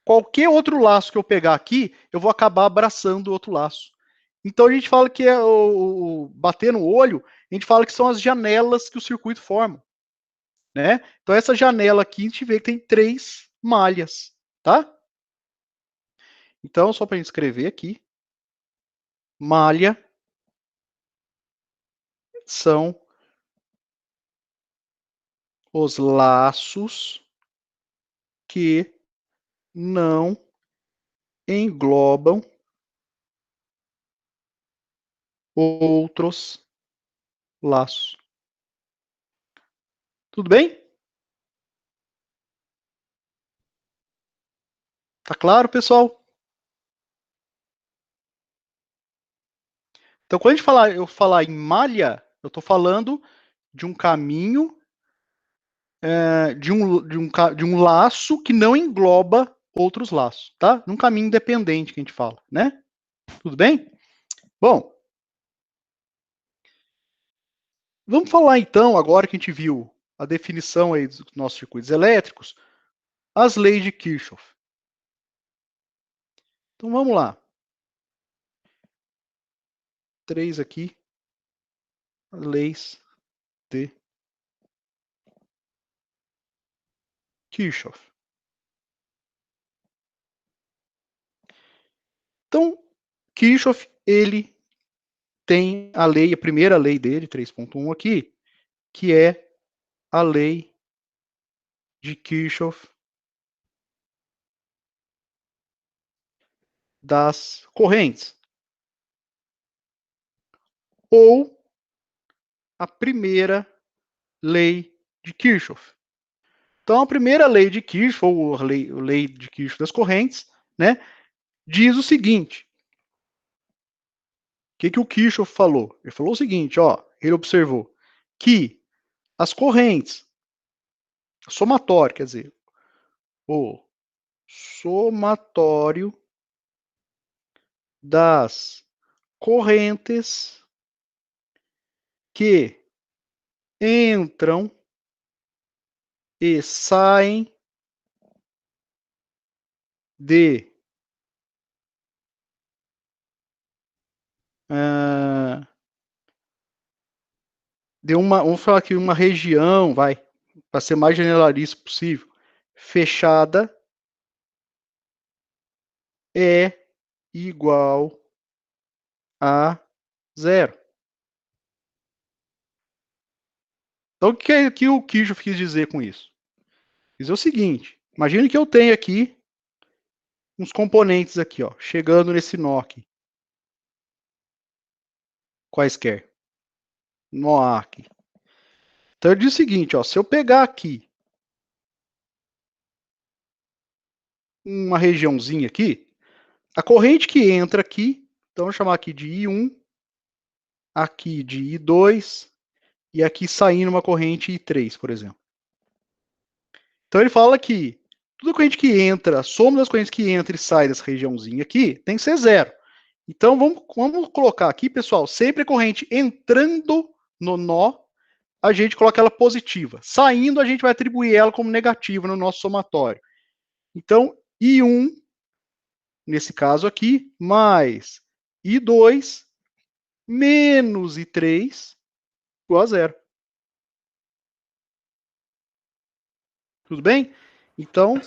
Qualquer outro laço que eu pegar aqui, eu vou acabar abraçando o outro laço. Então a gente fala que é o bater no olho, a gente fala que são as janelas que o circuito forma, né? Então essa janela aqui a gente vê que tem três malhas, tá? Então só para a gente escrever aqui, malha são os laços que não englobam outros laços. Tudo bem? Tá claro, pessoal? Então, quando eu falar em malha, eu estou falando de um caminho, de um laço que não engloba outros laços, tá? Num caminho independente que a gente fala, né? Tudo bem? Bom, vamos falar então, agora que a gente viu a definição aí dos nossos circuitos elétricos, as leis de Kirchhoff. Então vamos lá. Três aqui, as leis de Kirchhoff. Então, Kirchhoff, ele tem a lei, a primeira lei dele, 3.1 aqui, que é a lei de Kirchhoff das correntes. Ou a primeira lei de Kirchhoff. Então, a primeira lei de Kirchhoff, ou a lei de Kirchhoff das correntes, né, diz o seguinte. O que o Kirchhoff falou? Ele falou o seguinte, ó, ele observou que as correntes, somatório, quer dizer, o somatório das correntes que entram e saem de vamos falar aqui uma região, vai, para ser mais generalista possível, fechada é igual a zero. Então, o que o Kirchhoff quis dizer com isso? Quis dizer o seguinte, imagine que eu tenho aqui uns componentes aqui, ó, chegando nesse nó aqui. Quaisquer. Nó A aqui. Então, ele diz o seguinte, ó, se eu pegar aqui uma regiãozinha aqui, a corrente que entra aqui, então, eu vou chamar aqui de I1, aqui de I2, e aqui saindo uma corrente I3, por exemplo. Então ele fala que tudo corrente que entra, a soma das correntes que entra e sai dessa regiãozinha aqui, tem que ser zero. Então vamos colocar aqui, pessoal, sempre a corrente entrando no nó, a gente coloca ela positiva. Saindo, a gente vai atribuir ela como negativa no nosso somatório. Então, I1, nesse caso aqui, mais I2, menos I3, igual a zero. Tudo bem? Então,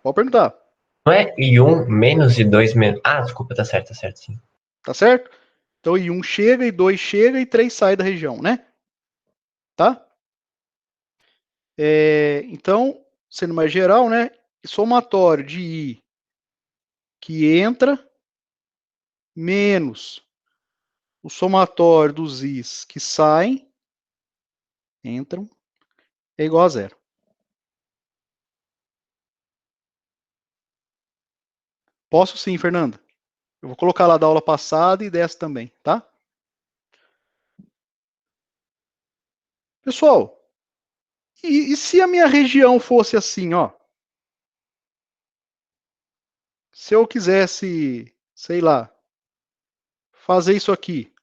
pode perguntar. Não é I1 menos I2 menos... Ah, desculpa, tá certo, sim. Tá certo? Então, I1 chega, I2 chega e 3 sai da região, né? Tá? Então, sendo mais geral, né? Somatório de I que entra menos o somatório dos i's que saem, entram, é igual a zero. Posso sim, Fernanda. Eu vou colocar lá da aula passada e dessa também, tá? Pessoal, e se a minha região fosse assim, ó? Se eu quisesse, sei lá, fazer isso aqui,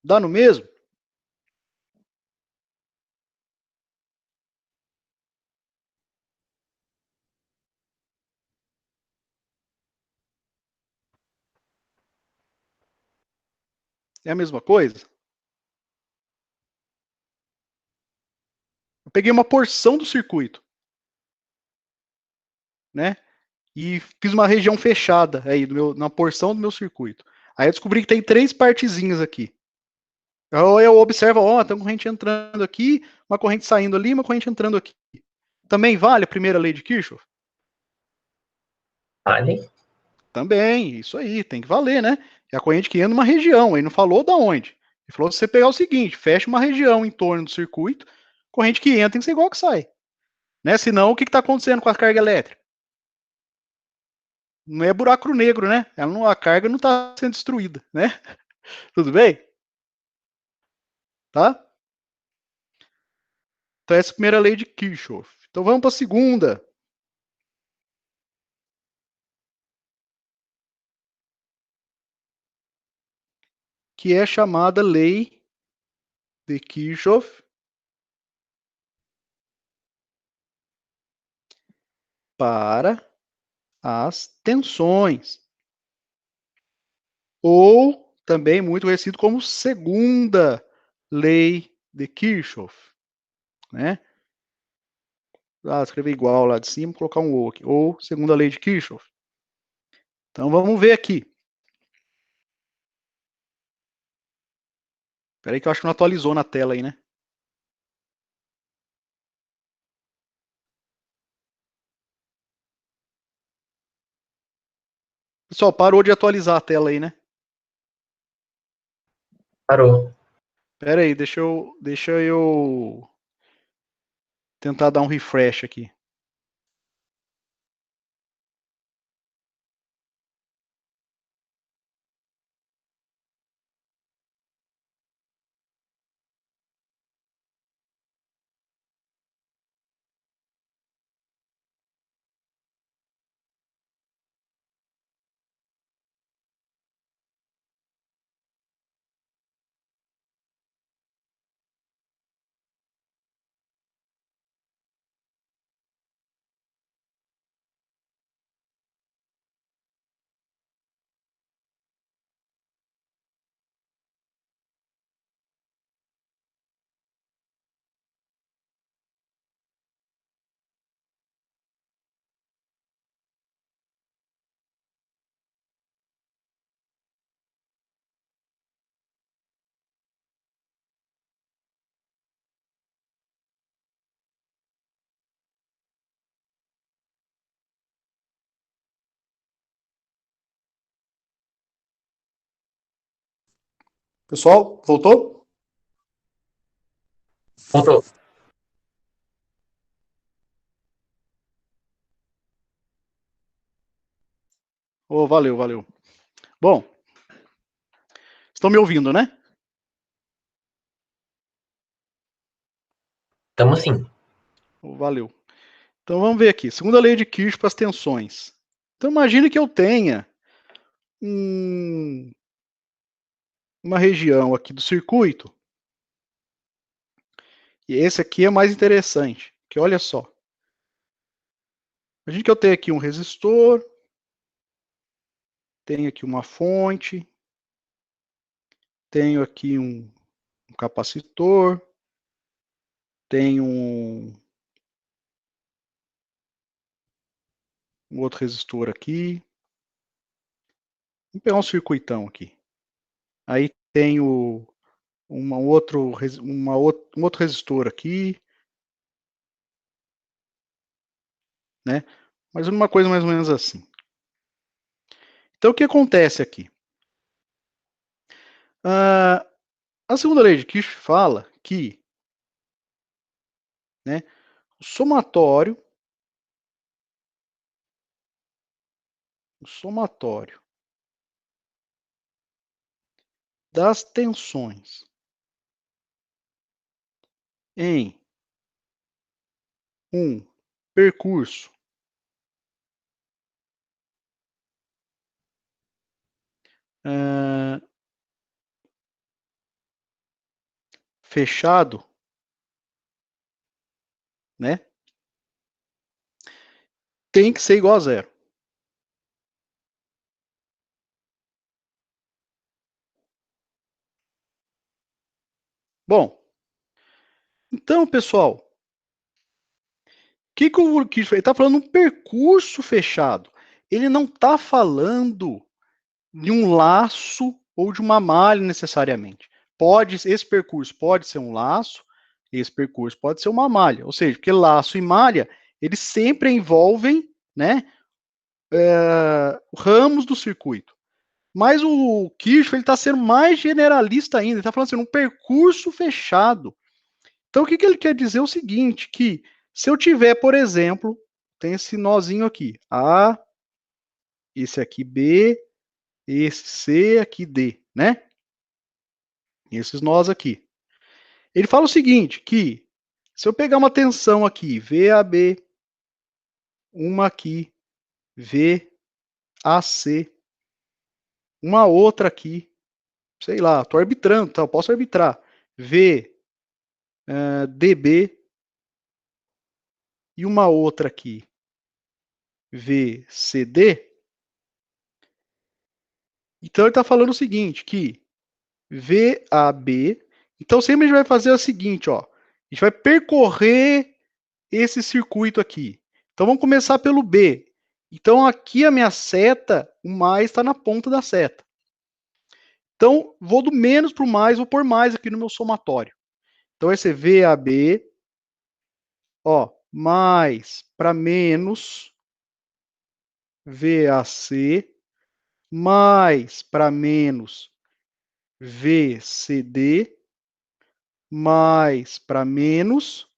dá no mesmo? É a mesma coisa? Eu peguei uma porção do circuito, né? E fiz uma região fechada aí na porção do meu circuito. Aí eu descobri que tem três partezinhas aqui. Eu observo, ó, tem uma corrente entrando aqui, uma corrente saindo ali, uma corrente entrando aqui. Também vale a primeira lei de Kirchhoff? Vale? Também, isso aí, tem que valer, né? É a corrente que entra numa região, aí não falou da onde. Ele falou você pegar o seguinte, fecha uma região em torno do circuito, corrente que entra tem que ser igual a que sai. Né? Senão, o que está acontecendo com a carga elétrica? Não é buraco negro, né? A carga não está sendo destruída, né? Tudo bem? Tá? Então, essa é a primeira lei de Kirchhoff. Então, vamos para a segunda. Que é chamada lei de Kirchhoff para as tensões. Ou também muito conhecido como segunda lei de Kirchhoff. Né? Escrever igual lá de cima, colocar um ou aqui. Ou segunda lei de Kirchhoff. Então, vamos ver aqui. Espera aí que eu acho que não atualizou na tela aí, né? Pessoal, parou de atualizar a tela aí, né? Parou. Espera aí, deixa eu tentar dar um refresh aqui. Pessoal, voltou? Voltou. Oh, valeu, valeu. Bom, estão me ouvindo, né? Tamo sim. Oh, valeu. Então vamos ver aqui. Segunda lei de Kirchhoff para as tensões. Então imagine que eu tenha uma região aqui do circuito. E esse aqui é mais interessante. Que olha só. Imagine que eu tenho aqui um resistor. Tenho aqui uma fonte. Tenho aqui um capacitor. Tenho um outro resistor aqui. Vamos pegar um circuitão aqui. Aí tenho um outro resistor aqui, né? Mas uma coisa mais ou menos assim. Então, o que acontece aqui? A segunda lei de Kirchhoff fala que, né, o somatório das tensões em um percurso fechado, né, tem que ser igual a zero. Bom, então, pessoal, o que o Kirchhoff está falando? Um percurso fechado. Ele não está falando de um laço ou de uma malha necessariamente. Esse percurso pode ser um laço, esse percurso pode ser uma malha. Ou seja, porque laço e malha, eles sempre envolvem, né, ramos do circuito. Mas o Kirchhoff está sendo mais generalista ainda. Ele está falando assim, um percurso fechado. Então, o que ele quer dizer é o seguinte, que se eu tiver, por exemplo, tem esse nozinho aqui, A, esse aqui B, esse C, aqui D, né? Esses nós aqui. Ele fala o seguinte, que se eu pegar uma tensão aqui, VAB, uma aqui, VAC, uma outra aqui, sei lá, estou arbitrando, tá? Eu posso arbitrar, VDB e uma outra aqui, VCD. Então ele está falando o seguinte, que VAB, então sempre a gente vai fazer o seguinte, ó, a gente vai percorrer esse circuito aqui. Então vamos começar pelo B. Então aqui a minha seta, o mais está na ponta da seta. Então vou do menos para o mais, vou pôr mais aqui no meu somatório. Então vai ser VAB, ó, mais para menos VAC, mais para menos VCD, mais para menos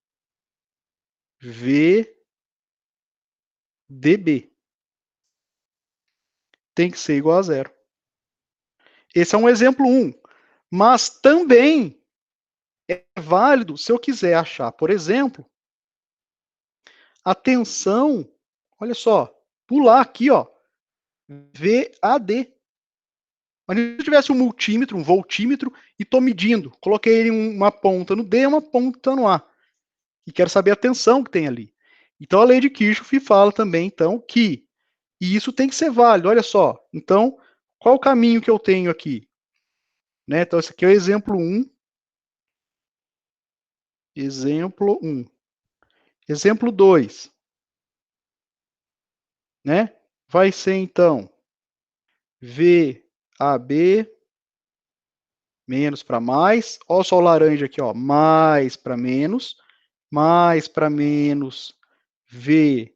VDB. Tem que ser igual a zero. Esse é um exemplo 1. Mas também é válido se eu quiser achar, por exemplo, a tensão, olha só, pular aqui, ó, VAD. Mas se eu tivesse um multímetro, um voltímetro, e estou medindo, coloquei uma ponta no D e uma ponta no A. E quero saber a tensão que tem ali. Então a lei de Kirchhoff fala também, então, que isso tem que ser válido. Olha só. Então, qual o caminho que eu tenho aqui? Né? Então, esse aqui é o exemplo 1. Exemplo 1. Exemplo 2. Né? Vai ser, então, VAB menos para mais. Olha só o laranja aqui, ó. Mais para menos. Mais para menos VAD.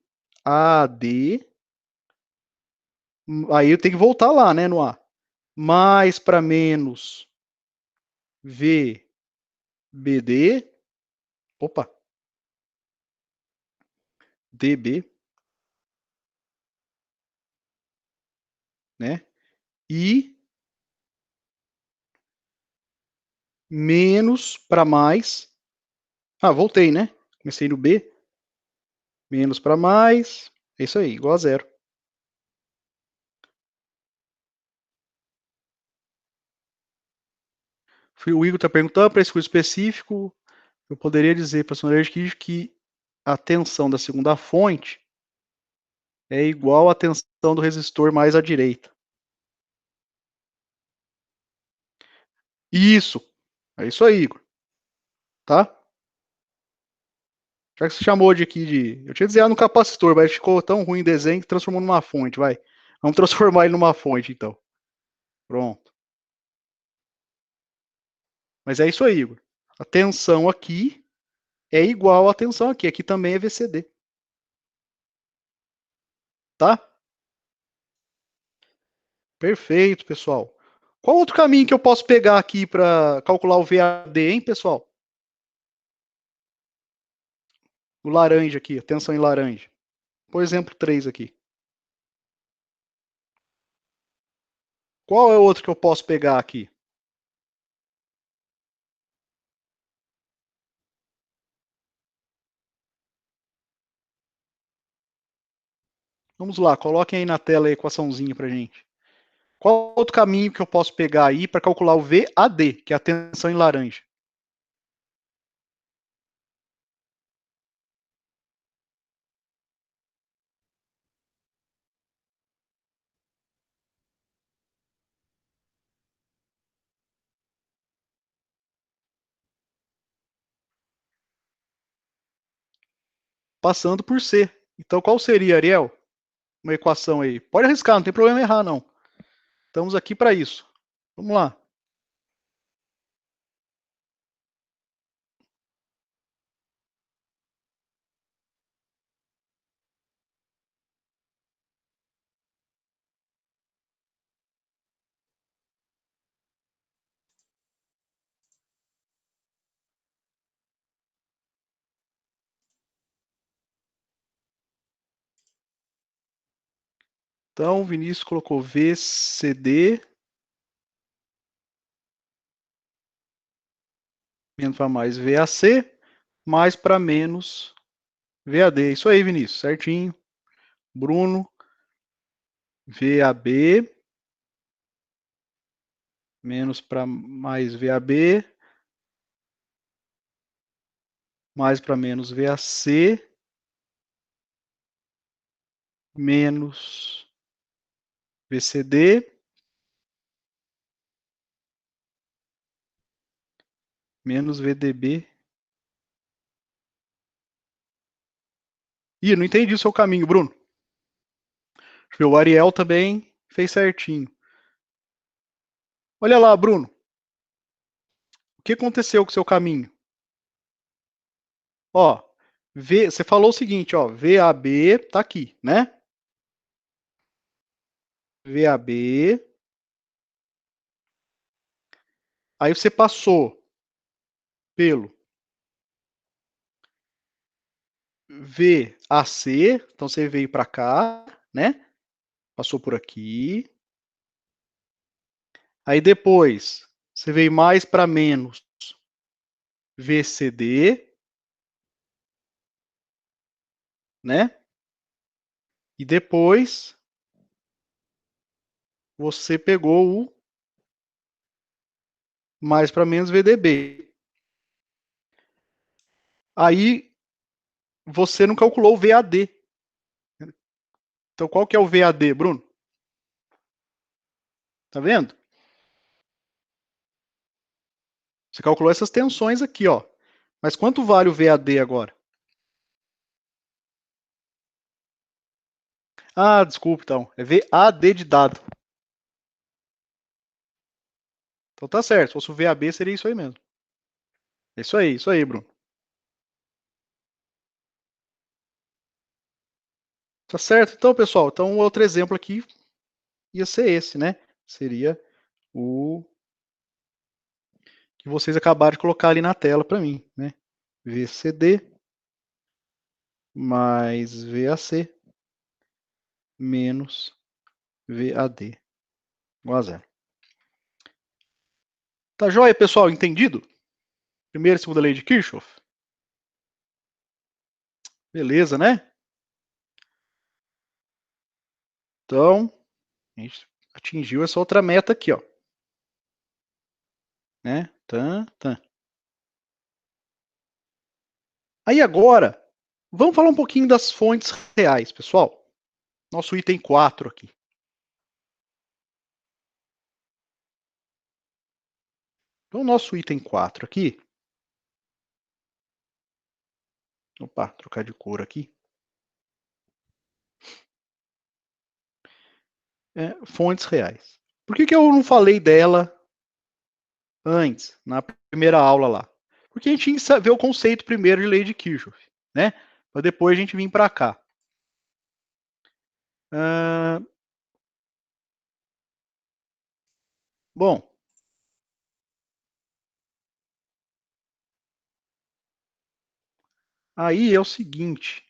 Aí eu tenho que voltar lá, né, no A. Mais para menos VBD. Opa. DB. Né? E menos para mais. Ah, voltei, né? Comecei no B. Menos para mais. É isso aí, igual a zero. O Igor está perguntando para esse curso específico. Eu poderia dizer para a senhora que a tensão da segunda fonte é igual à tensão do resistor mais à direita. Isso. É isso aí, Igor. Tá? Já que você chamou de aqui de... Eu tinha dizer no capacitor, mas ficou tão ruim o desenho que transformou numa fonte, vai. Vamos transformar ele numa fonte, então. Pronto. Mas é isso aí, Igor. A tensão aqui é igual à tensão aqui. Aqui também é VCD. Tá? Perfeito, pessoal. Qual outro caminho que eu posso pegar aqui para calcular o VAD, hein, pessoal? O laranja aqui, atenção em laranja. Por exemplo, 3 aqui. Qual é o outro que eu posso pegar aqui? Vamos lá, coloquem aí na tela a equaçãozinha para gente. Qual outro caminho que eu posso pegar aí para calcular o VAD, que é a tensão em laranja? Passando por C. Então, qual seria, Ariel? Uma equação aí. Pode arriscar, não tem problema errar, não. Estamos aqui para isso. Vamos lá. Então, o Vinícius colocou VCD menos para mais VAC, mais para menos VAD. Isso aí, Vinícius, certinho. Bruno, VAB menos para mais VAB, mais para menos VAC, menos VCD, menos VDB. Ih, não entendi o seu caminho, Bruno. O Ariel também fez certinho. Olha lá, Bruno. O que aconteceu com o seu caminho? Ó, você falou o seguinte, ó, VAB tá aqui, né? VAB. Aí você passou pelo VAC, então você veio para cá, né? Passou por aqui. Aí depois você veio mais para menos VCD, né? E depois você pegou o mais para menos VDB. Aí você não calculou o VAD. Então qual que é o VAD, Bruno? Tá vendo? Você calculou essas tensões aqui, ó. Mas quanto vale o VAD agora? Ah, desculpa, então. É VAD de dado. Então tá certo. Se fosse o VAB, seria isso aí mesmo. É isso aí, Bruno. Tá certo? Então, pessoal, então outro exemplo aqui ia ser esse, né? Seria o que vocês acabaram de colocar ali na tela para mim, né? VCD mais VAC menos VAD igual a zero. Tá joia, pessoal? Entendido? Primeira e segunda lei de Kirchhoff? Beleza, né? Então, a gente atingiu essa outra meta aqui, ó. Né? Aí agora, vamos falar um pouquinho das fontes reais, pessoal. Nosso item 4 aqui. Então, nosso item 4 aqui. Opa, trocar de cor aqui. Fontes reais. Por que eu não falei dela antes, na primeira aula lá? Porque a gente tinha que ver o conceito primeiro de lei de Kirchhoff, né? Para depois a gente vir para cá. Bom, aí é o seguinte.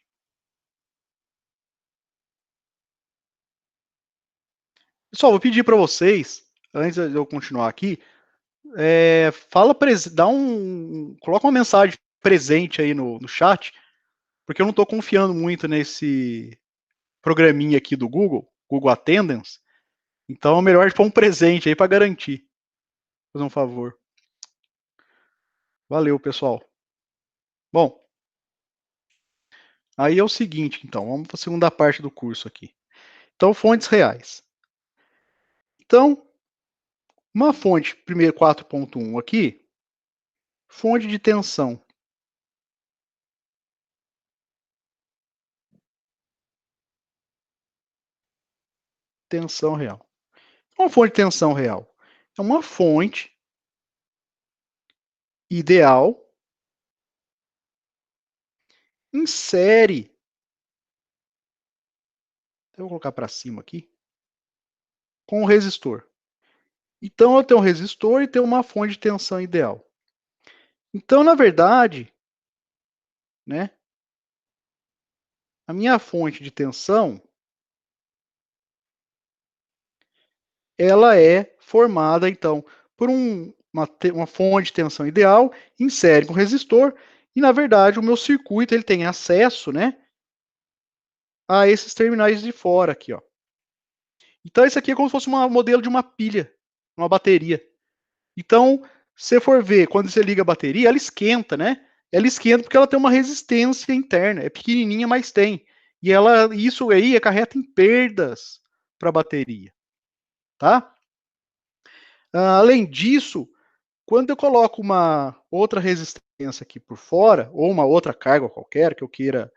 Pessoal, vou pedir para vocês, antes de eu continuar aqui, coloca uma mensagem presente aí no chat, porque eu não estou confiando muito nesse programinha aqui do Google Attendance. Então é melhor pôr um presente aí para garantir. Fazer um favor. Valeu, pessoal. Bom, aí é o seguinte, então, vamos para a segunda parte do curso aqui. Então, fontes reais. Então, uma fonte, primeiro 4.1 aqui, fonte de tensão. Tensão real. Uma fonte de tensão real é uma fonte ideal em série. Eu vou colocar para cima aqui. Com o resistor. Então, eu tenho um resistor e tenho uma fonte de tensão ideal. Então, na verdade, né, a minha fonte de tensão ela é formada, então, por uma fonte de tensão ideal em série com resistor, e, na verdade, o meu circuito ele tem acesso, né, a esses terminais de fora aqui, ó. Então, isso aqui é como se fosse um modelo de uma pilha, uma bateria. Então, se você for ver, quando você liga a bateria, ela esquenta, né? Ela esquenta porque ela tem uma resistência interna, é pequenininha, mas tem. E isso aí acarreta em perdas para a bateria, tá? Além disso, quando eu coloco uma outra resistência aqui por fora, ou uma outra carga qualquer que eu queira,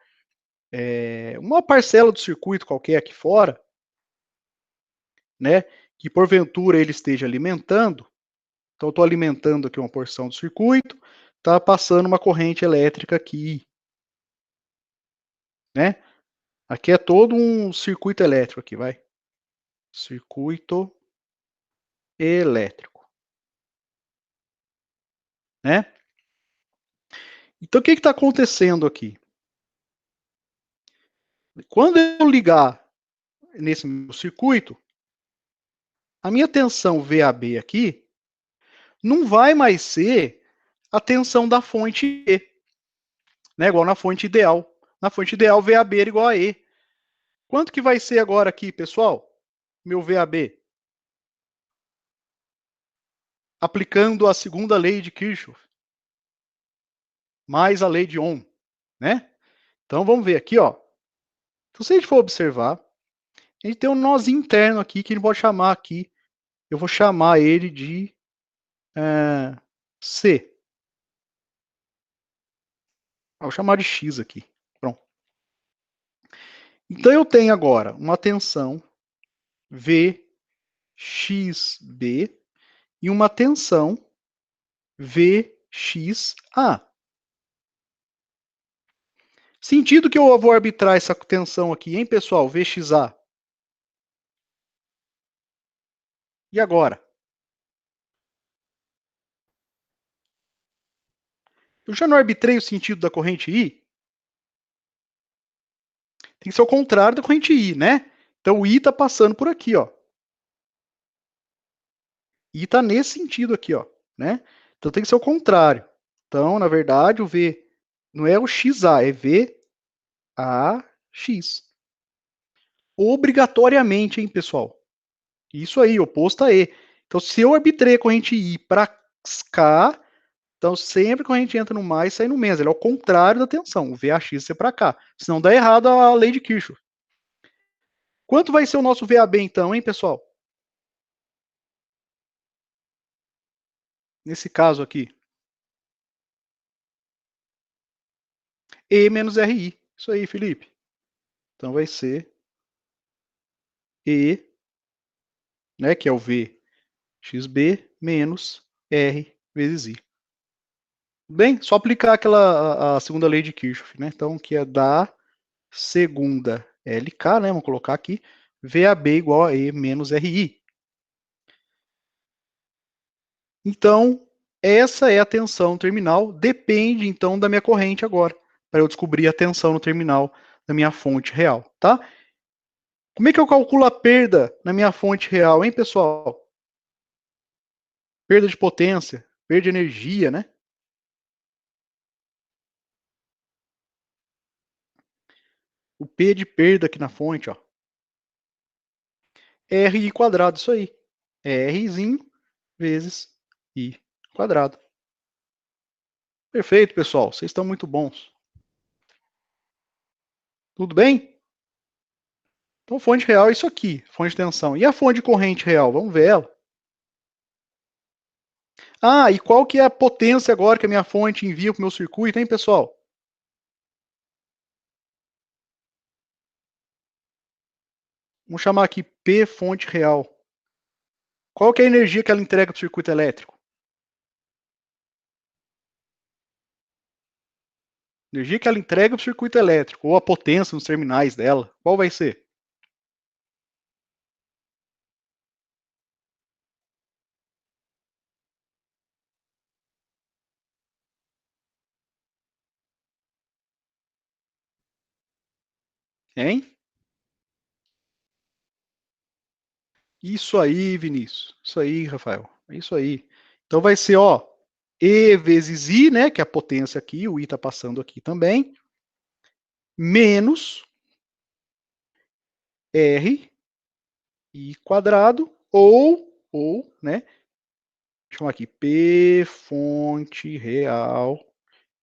uma parcela do circuito qualquer aqui fora, né, que porventura ele esteja alimentando, então eu estou alimentando aqui uma porção do circuito, está passando uma corrente elétrica aqui, né? Aqui é todo um circuito elétrico aqui, vai. Circuito elétrico, né? Então o que está acontecendo aqui? Quando eu ligar nesse meu circuito, a minha tensão VAB aqui não vai mais ser a tensão da fonte E, né? Igual na fonte ideal. Na fonte ideal, VAB era igual a E. Quanto que vai ser agora aqui, pessoal? Meu VAB. Aplicando a segunda lei de Kirchhoff, mais a lei de Ohm, né? Então vamos ver aqui, ó. Se a gente for observar, a gente tem um nozinho interno aqui que a gente pode chamar aqui. Eu vou chamar ele de C. Vou chamar de X aqui. Pronto. Então eu tenho agora uma tensão VXB e uma tensão VXA. Sentido que eu vou arbitrar essa tensão aqui, hein, pessoal? VXA. E agora? Eu já não arbitrei o sentido da corrente I? Tem que ser o contrário da corrente I, né? Então o I está passando por aqui, ó. I está nesse sentido aqui, ó, né? Então tem que ser o contrário. Então, na verdade, o V não é o XA, é VAX. Obrigatoriamente, hein, pessoal? Isso aí, oposto a E. Então, se eu arbitrei a corrente I para cá, então sempre que a gente entra no mais, sai no menos. Ele é o contrário da tensão. O VAX é para cá. Senão dá errado a lei de Kirchhoff. Quanto vai ser o nosso VAB então, hein, pessoal? Nesse caso aqui. E menos RI. Isso aí, Felipe. Então vai ser E, né, que é o VXB, menos R vezes I. Bem, só aplicar a segunda lei de Kirchhoff, né? Então, que é da segunda LK, né? Vamos colocar aqui, VAB igual a E menos RI. Então, essa é a tensão terminal, depende então da minha corrente agora, para eu descobrir a tensão no terminal da minha fonte real, tá? Como é que eu calculo a perda na minha fonte real, hein, pessoal? Perda de potência, perda de energia, né? O P de perda aqui na fonte, ó. RI quadrado, isso aí. Rzinho vezes I quadrado. Perfeito, pessoal. Vocês estão muito bons. Tudo bem? Então, fonte real é isso aqui, fonte de tensão. E a fonte de corrente real? Vamos ver ela. Ah, e qual que é a potência agora que a minha fonte envia para o meu circuito, hein, pessoal? Vamos chamar aqui P fonte real. Qual que é a energia que ela entrega para o circuito elétrico? Energia que ela entrega para o circuito elétrico, ou a potência nos terminais dela. Qual vai ser? Hein? Isso aí, Vinícius. Isso aí, Rafael. É isso aí. Então vai ser, ó, E vezes I, né, que é a potência aqui, o I está passando aqui também, menos R I quadrado, ou, né, chama aqui, P fonte real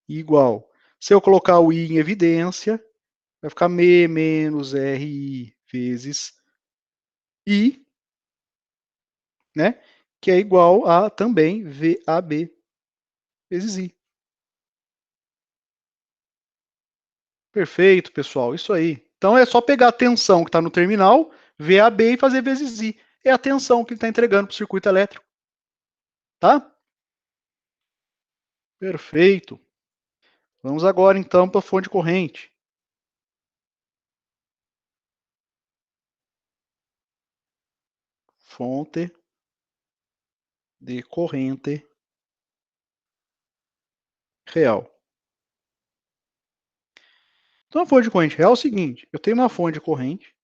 igual. Se eu colocar o I em evidência, vai ficar M menos RI vezes I, né, que é igual a também VAB vezes I. Perfeito, pessoal, isso aí. Então é só pegar a tensão que está no terminal, VAB e fazer vezes I. É a tensão que ele está entregando para o circuito elétrico. Tá? Perfeito. Vamos agora então para a fonte de corrente. Fonte de corrente real. Então a fonte de corrente real é o seguinte, eu tenho uma fonte de corrente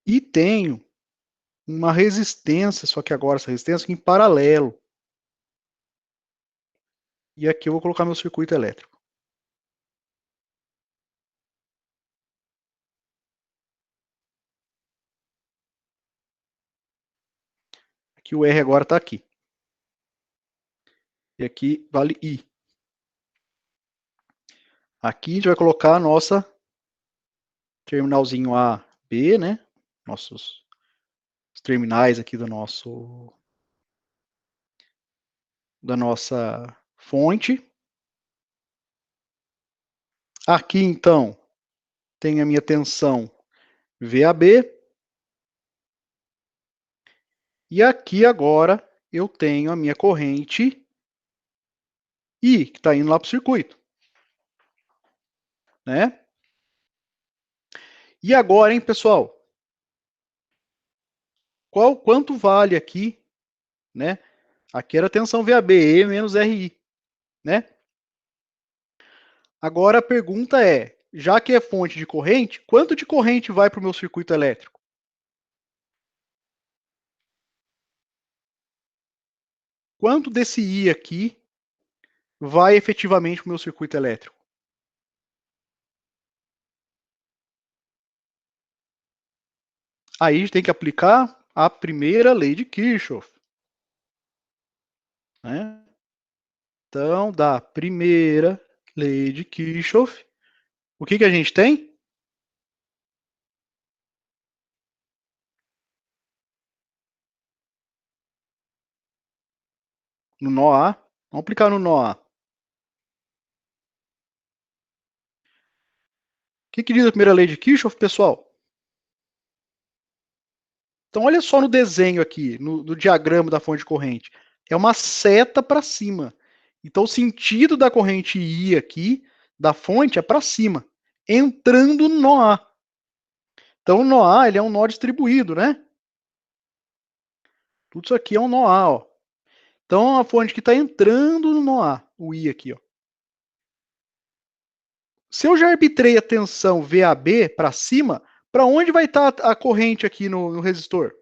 e tenho uma resistência, só que agora essa resistência em paralelo. E aqui eu vou colocar meu circuito elétrico. Aqui o R agora está aqui. E aqui vale I. Aqui a gente vai colocar a nossa terminalzinho A, B, né? Nossos terminais aqui da nossa fonte. Aqui, então, tem a minha tensão VAB. E aqui agora eu tenho a minha corrente I, que está indo lá para o circuito. Né? E agora, hein, pessoal? Quanto vale aqui, né? Aqui era a tensão VAB, E menos RI, né? Agora a pergunta é, já que é fonte de corrente, quanto de corrente vai para o meu circuito elétrico? Quanto desse I aqui vai efetivamente para o meu circuito elétrico? Aí a gente tem que aplicar a primeira lei de Kirchhoff. Né? Então, da primeira lei de Kirchhoff, o que a gente tem? No nó A. Vamos aplicar no nó A. O que diz a primeira lei de Kirchhoff, pessoal? Então, olha só no desenho aqui, no diagrama da fonte de corrente. É uma seta para cima. Então, o sentido da corrente I aqui, da fonte, é para cima, entrando no nó A. Então, o nó A, ele é um nó distribuído, né? Tudo isso aqui é um nó A, ó. Então, a fonte que está entrando no nó A, o I aqui, ó. Se eu já arbitrei a tensão VAB para cima, para onde vai estar a corrente aqui no resistor?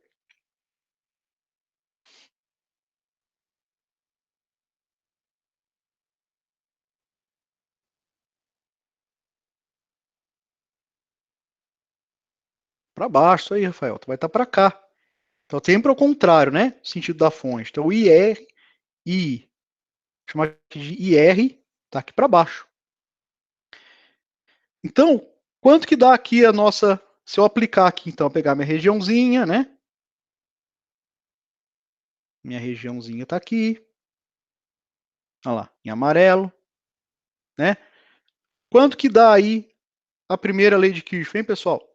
Para baixo, isso aí, Rafael. Vai estar para cá. Então, sempre ao contrário, né? O sentido da fonte. Então, o IR, I, chamar aqui de IR, está aqui para baixo. Então, quanto que dá aqui a nossa... Se eu aplicar aqui, então, pegar minha regiãozinha, né? Minha regiãozinha está aqui. Olha lá, em amarelo, né? Quanto que dá aí a primeira lei de Kirchhoff, hein, pessoal?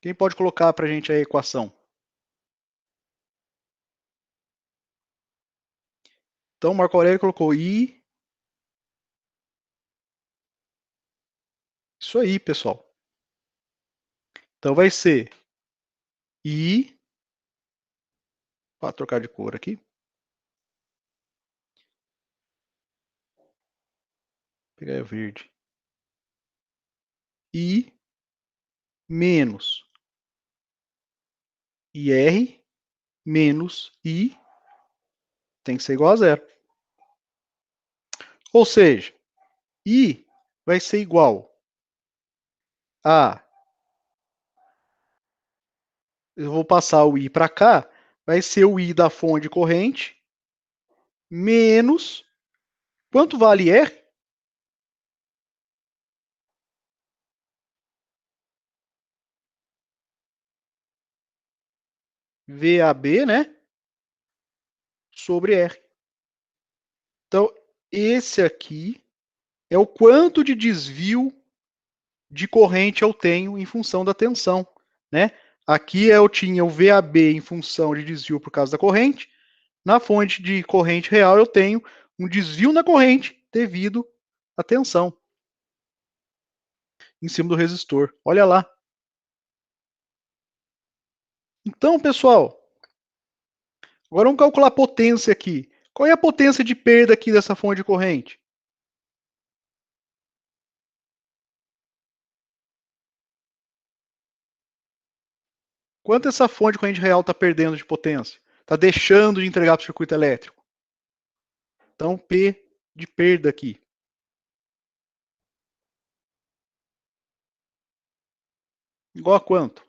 Quem pode colocar para a gente a equação? Então, Marco Aurélio colocou I. Isso aí, pessoal. Então, vai ser I. Vou trocar de cor aqui. Vou pegar o verde. I menos IR menos I tem que ser igual a zero. Ou seja, I vai ser igual a... Eu vou passar o I para cá. Vai ser o I da fonte corrente menos... Quanto vale R? VAB, né? Sobre R. Então, esse aqui é o quanto de desvio de corrente eu tenho em função da tensão, né? Aqui eu tinha o VAB em função de desvio por causa da corrente. Na fonte de corrente real eu tenho um desvio na corrente devido à tensão em cima do resistor. Olha lá. Então, pessoal, agora vamos calcular a potência aqui. Qual é a potência de perda aqui dessa fonte de corrente? Quanto essa fonte de corrente real está perdendo de potência? Está deixando de entregar para o circuito elétrico. Então, P de perda aqui. Igual a quanto?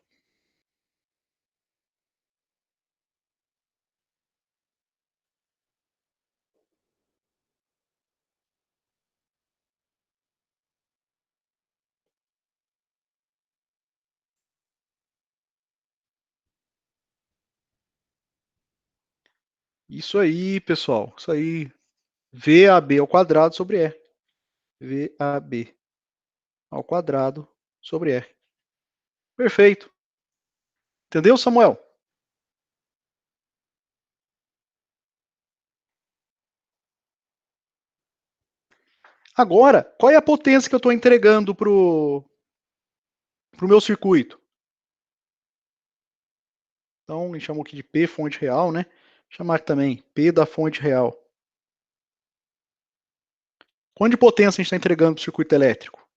Isso aí, pessoal. Isso aí. VAB ao quadrado sobre R. VAB ao quadrado sobre R. Perfeito. Entendeu, Samuel? Agora, qual é a potência que eu estou entregando para o meu circuito? Então, a gente chamou aqui de P fonte real, né? Chamar também P da fonte real. Quanto de potência a gente está entregando para o circuito elétrico?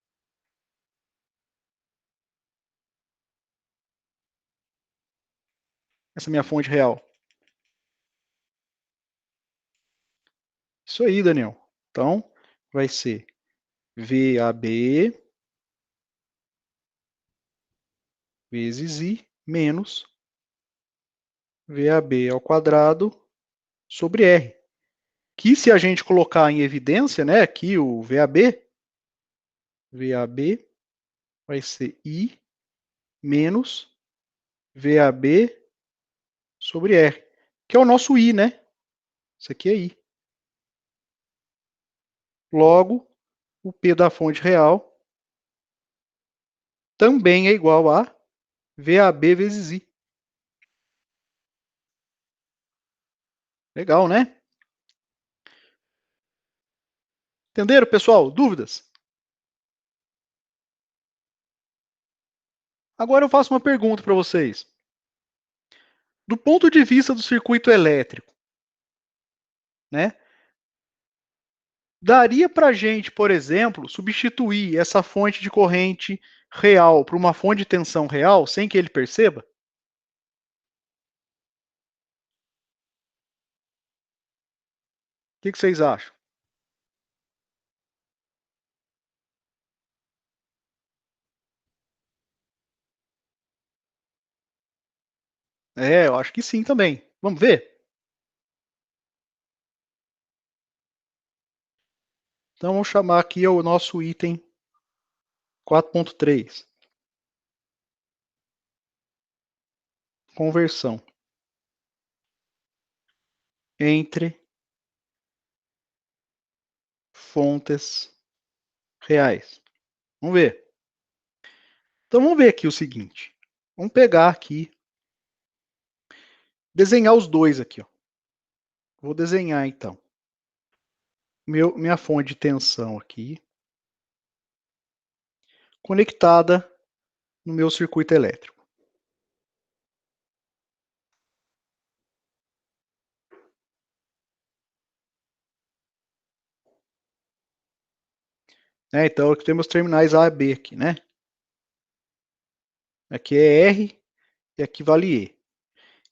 Essa é a minha fonte real. Isso aí, Daniel. Então, vai ser VAB vezes I menos VAB ao quadrado sobre R. Que se a gente colocar em evidência, né, aqui o VAB vai ser I menos VAB sobre R, que é o nosso I, né? Isso aqui é I. Logo, o P da fonte real também é igual a VAB vezes I. Legal, né? Entenderam, pessoal? Dúvidas? Agora eu faço uma pergunta para vocês. Do ponto de vista do circuito elétrico, né? Daria para a gente, por exemplo, substituir essa fonte de corrente real por uma fonte de tensão real sem que ele perceba? O que vocês acham? É, eu acho que sim também. Vamos ver? Então vamos chamar aqui o nosso item 4.3. Conversão entre fontes reais. Vamos ver. Então vamos ver aqui o seguinte. Vamos pegar aqui, desenhar os dois aqui. Ó. Vou desenhar então. Minha fonte de tensão aqui, conectada no meu circuito elétrico. Então, aqui temos terminais A e B aqui, né? Aqui é R e aqui vale E.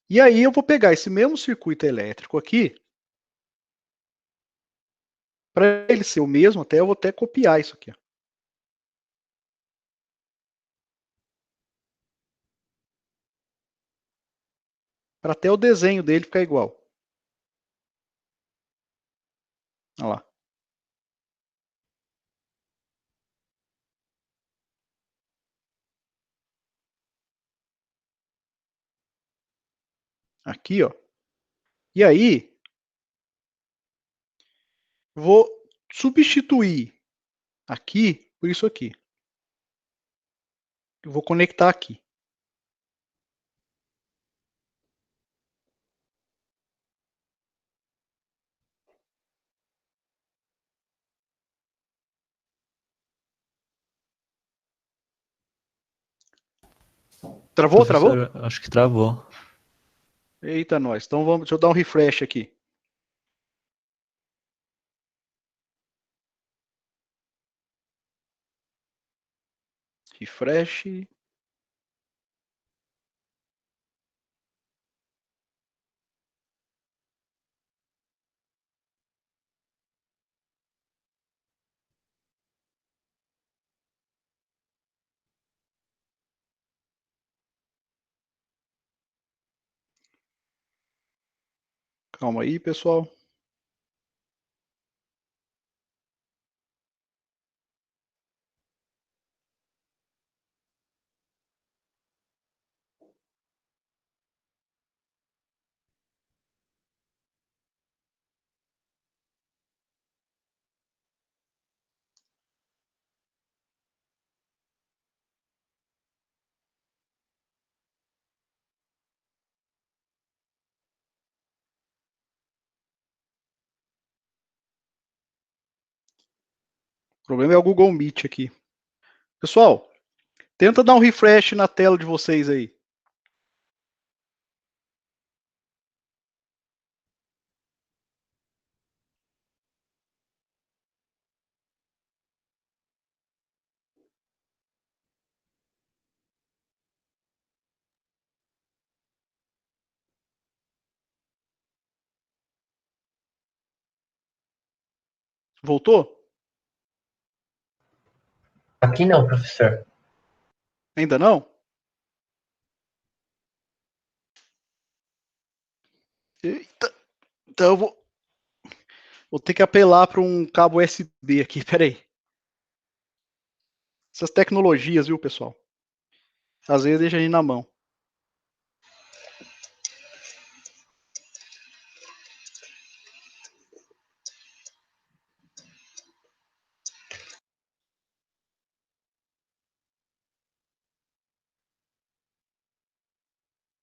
E aí eu vou pegar esse mesmo circuito elétrico aqui, para ele ser o mesmo, eu vou até copiar isso aqui. Para até o desenho dele ficar igual. Olha lá. Aqui, ó. E aí, vou substituir aqui por isso aqui. Eu vou conectar aqui. Travou? Travou? Professor, acho que travou. Eita, nós. Então vamos, deixa eu dar um refresh aqui. Refresh. Calma aí, pessoal. O problema é o Google Meet aqui. Pessoal, tenta dar um refresh na tela de vocês aí. Voltou? Aqui não, professor. Ainda não? Eita. Então eu vou ter que apelar para um cabo USB aqui. Peraí. Essas tecnologias, viu, pessoal? Às vezes deixa a gente na mão.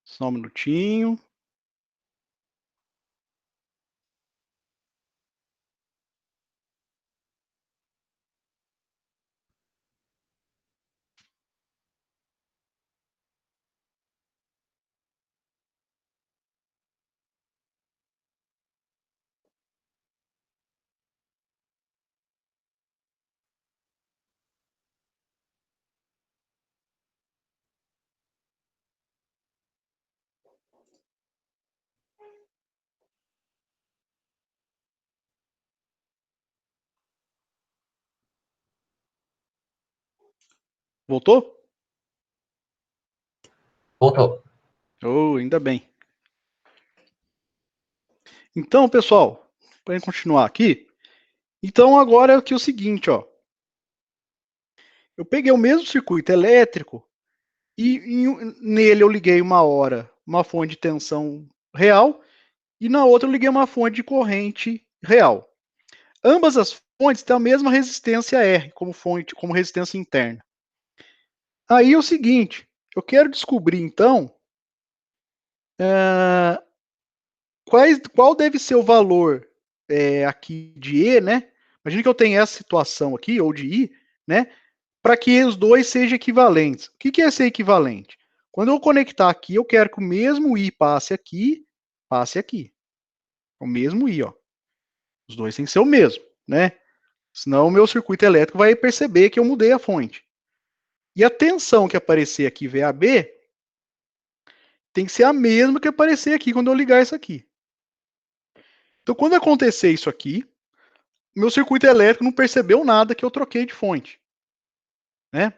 Só um minutinho. Voltou? Voltou. Oh, ainda bem. Então, pessoal, para continuar aqui, então agora é aqui o seguinte, ó. Eu peguei o mesmo circuito elétrico e nele eu liguei uma hora uma fonte de tensão real e na outra eu liguei uma fonte de corrente real. Ambas as fontes têm a mesma resistência R como fonte, como resistência interna. Aí é o seguinte, eu quero descobrir então qual deve ser o valor aqui de E, né? Imagina que eu tenho essa situação aqui, ou de I, né? Para que os dois sejam equivalentes. O que é ser equivalente? Quando eu conectar aqui, eu quero que o mesmo I passe aqui. O mesmo I, ó. Os dois têm que ser o mesmo, né? Senão o meu circuito elétrico vai perceber que eu mudei a fonte. E a tensão que aparecer aqui, VAB, tem que ser a mesma que aparecer aqui quando eu ligar isso aqui. Então, quando acontecer isso aqui, meu circuito elétrico não percebeu nada que eu troquei de fonte, né?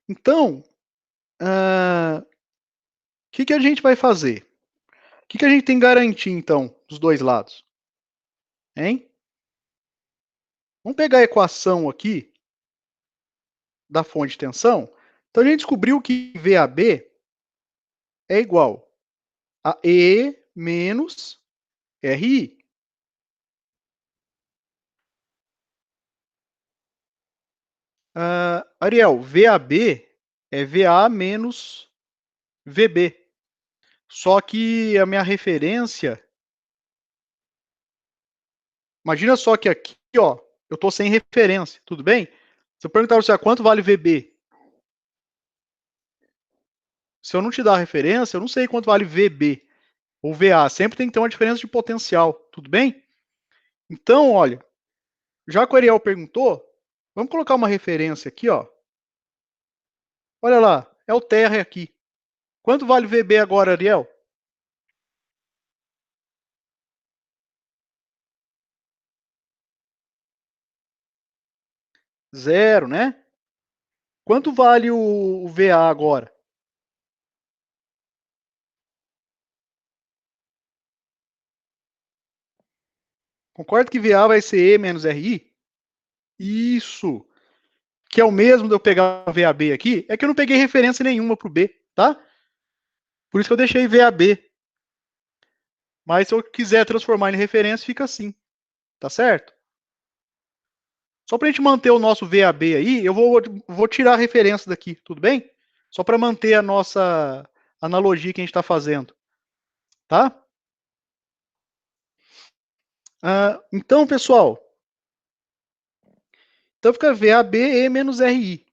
Então, o que a gente vai fazer? O que a gente tem que garantir, então, dos dois lados? Hein? Vamos pegar a equação aqui da fonte de tensão. Então, a gente descobriu que VAB é igual a E menos RI. Ariel, VAB é VA menos VB. Só que a minha referência... Imagina só que aqui, ó, eu estou sem referência, tudo bem? Se eu perguntar para você quanto vale VB, se eu não te dar a referência, eu não sei quanto vale VB ou VA. Sempre tem que ter uma diferença de potencial, tudo bem? Então, olha, já que o Ariel perguntou, vamos colocar uma referência aqui, ó. Olha lá, é o terra aqui. Quanto vale VB agora, Ariel? Zero, né? Quanto vale o VA agora? Concorda que VA vai ser E menos RI? Isso. Que é o mesmo de eu pegar o VAB aqui, é que eu não peguei referência nenhuma para o B, tá? Por isso que eu deixei VAB. Mas se eu quiser transformar em referência, fica assim, tá certo? Só para a gente manter o nosso VAB aí, eu vou tirar a referência daqui, tudo bem? Só para manter a nossa analogia que a gente está fazendo, tá? Então, pessoal, então fica VAB E menos RI.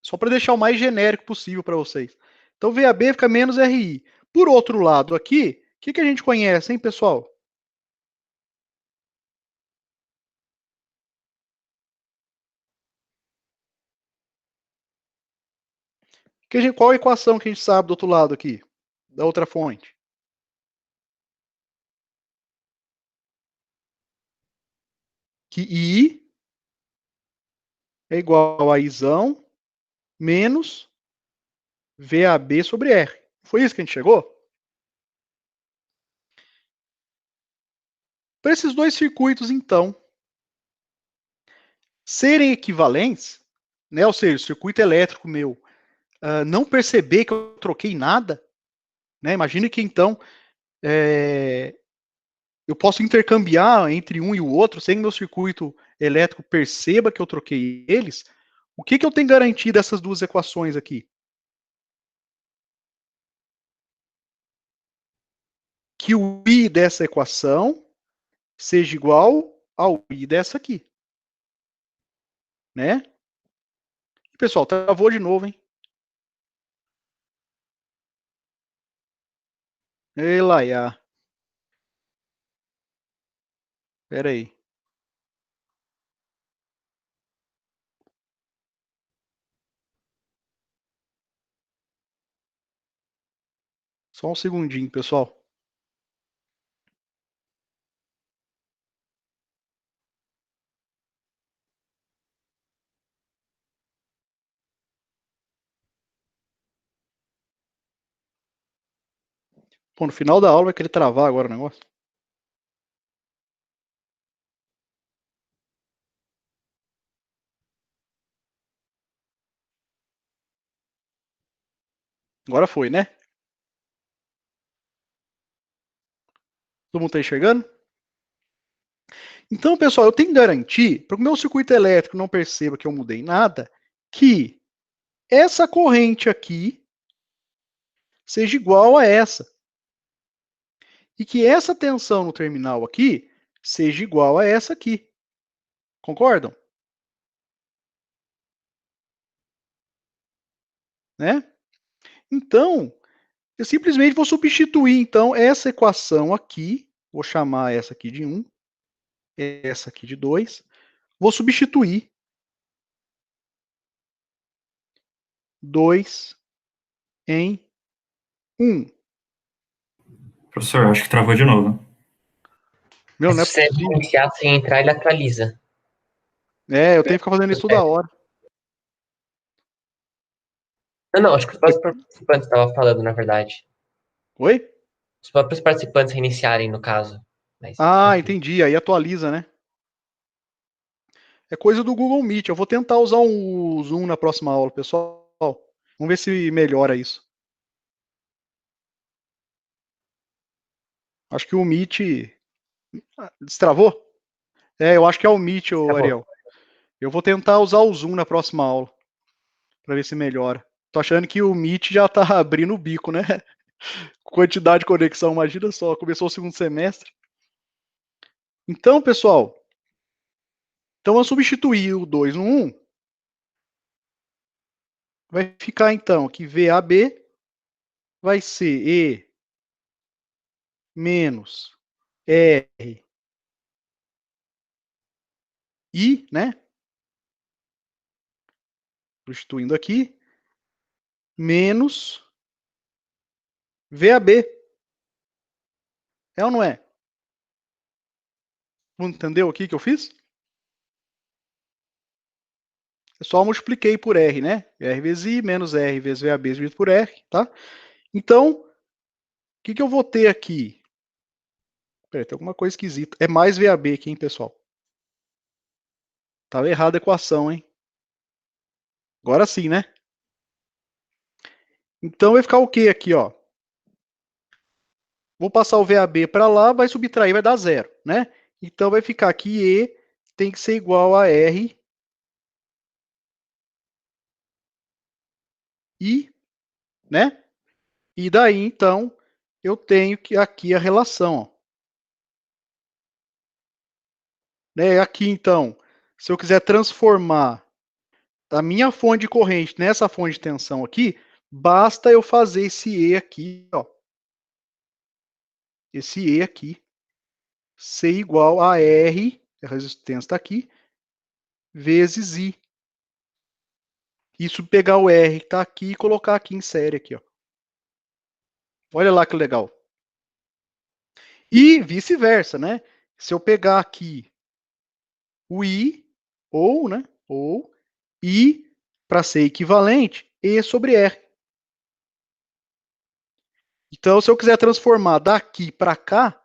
Só para deixar o mais genérico possível para vocês. Então, VAB fica menos RI. Por outro lado, aqui, o que a gente conhece, hein, pessoal? Qual a equação que a gente sabe do outro lado aqui? Da outra fonte? Que I é igual a Izão menos VAB sobre R. Foi isso que a gente chegou? Para esses dois circuitos, então, serem equivalentes, né, ou seja, o circuito elétrico meu não perceber que eu troquei nada, né, imagine que, então, eu posso intercambiar entre um e o outro sem que meu circuito elétrico perceba que eu troquei eles. O que eu tenho garantido dessas duas equações aqui? Que o I dessa equação seja igual ao I dessa aqui, né? Pessoal, travou de novo, hein? Ei, Laia. Pera aí. Só um segundinho, pessoal. Pô, no final da aula vai querer travar agora o negócio. Agora foi, né? Todo mundo tá enxergando? Então, pessoal, eu tenho que garantir, para que o meu circuito elétrico não perceba que eu mudei nada, que essa corrente aqui seja igual a essa. E que essa tensão no terminal aqui seja igual a essa aqui. Concordam? Né? Então, eu simplesmente vou substituir então essa equação aqui, vou chamar essa aqui de 1, essa aqui de 2, vou substituir 2 em 1. Professor, acho que travou de novo. Meu, Mas não é se você possível. iniciar sem entrar, ele atualiza. É, eu tenho que ficar fazendo isso toda hora. Não, acho que os próprios participantes estavam falando, na verdade. Oi? Os próprios participantes reiniciarem, no caso. Mas, Ah, enfim. entendi. Aí atualiza, né? É coisa do Google Meet. Eu vou tentar usar o Zoom na próxima aula, pessoal. Vamos ver se melhora isso. Acho que o Meet destravou? É, eu acho que é o Meet, ô Ariel. Eu vou tentar usar o Zoom na próxima aula, para ver se melhora. Tô achando que o Meet já tá abrindo o bico, né? Quantidade de conexão, imagina só, começou o segundo semestre. Então, pessoal, então eu substituir o 2 no 1, vai ficar então que VAB vai ser E menos R I, né? Substituindo aqui, menos VAB. É ou não é? Entendeu aqui que eu fiz? Eu só multipliquei por R, né? R vezes I menos R vezes VAB dividido por R, tá? Então, o que eu vou ter aqui? Peraí, tem alguma coisa esquisita. É mais VAB aqui, hein, pessoal? Tava errada a equação, hein? Agora sim, né? Então vai ficar o quê aqui, ó? Vou passar o VAB para lá, vai subtrair, vai dar zero, né? Então vai ficar que E tem que ser igual a R I, né? E daí, então, eu tenho que aqui a relação, ó. Né? Aqui, então, se eu quiser transformar a minha fonte de corrente nessa fonte de tensão aqui, basta eu fazer esse E aqui, ó. Esse E aqui ser igual a R, a resistência está aqui, vezes I. Isso pegar o R que está aqui e colocar aqui em série aqui, ó. Olha lá que legal. E vice-versa, né? Se eu pegar aqui o I, ou, né? Ou I, para ser equivalente, E sobre R. Então, se eu quiser transformar daqui para cá,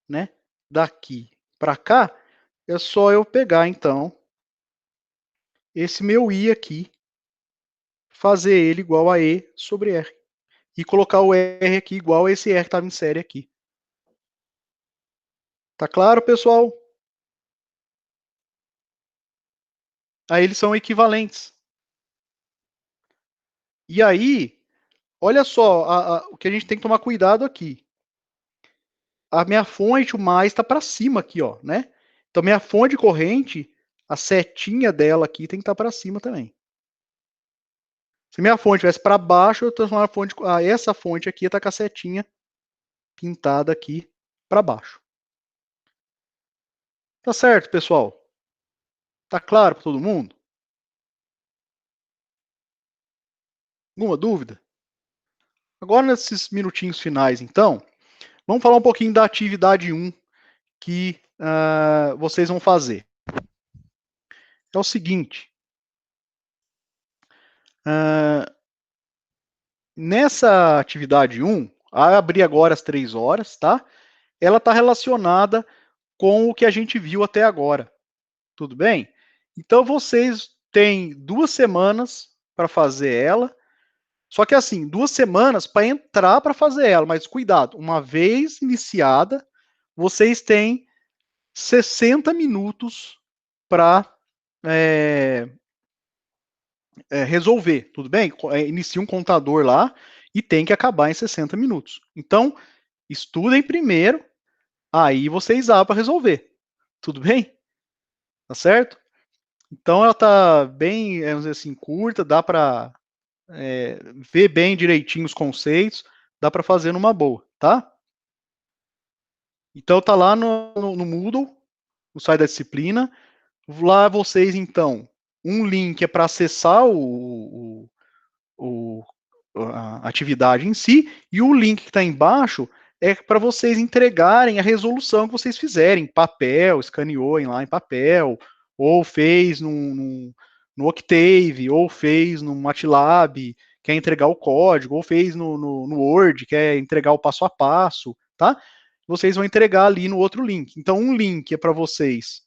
né? Daqui para cá, é só eu pegar, então, esse meu I aqui, fazer ele igual a E sobre R. E colocar o R aqui igual a esse R que estava em série aqui. Tá claro, pessoal? Aí eles são equivalentes. E aí, olha só, o que a gente tem que tomar cuidado aqui. A minha fonte, o mais, está para cima aqui, ó, né? Então, minha fonte de corrente, a setinha dela aqui tem que estar para cima também. Se minha fonte estivesse para baixo, eu transformar a fonte, essa fonte aqui está com a setinha pintada aqui para baixo. Tá certo, pessoal? Tá claro para todo mundo? Alguma dúvida? Agora, nesses minutinhos finais, então, vamos falar um pouquinho da atividade 1 que vocês vão fazer. É o seguinte. Nessa atividade 1, a abrir agora às 3 horas, tá? Ela está relacionada com o que a gente viu até agora. Tudo bem? Então vocês têm 2 semanas para fazer ela. Só que assim, 2 semanas para entrar para fazer ela, mas cuidado, uma vez iniciada, vocês têm 60 minutos para resolver, tudo bem? Inicia um contador lá e tem que acabar em 60 minutos. Então, estudem primeiro, aí vocês abrem para resolver. Tudo bem? Tá certo? Então ela tá bem, vamos dizer assim, curta, dá para ver bem direitinho os conceitos, dá para fazer numa boa, tá? Então tá lá no Moodle, no site da disciplina. Lá vocês, então, um link é para acessar a atividade em si, e o link que está embaixo é para vocês entregarem a resolução que vocês fizerem, papel, escaneou lá em papel, ou fez no Octave, ou fez no MATLAB, quer entregar o código, ou fez no Word, quer entregar o passo a passo, tá? Vocês vão entregar ali no outro link. Então, um link é para vocês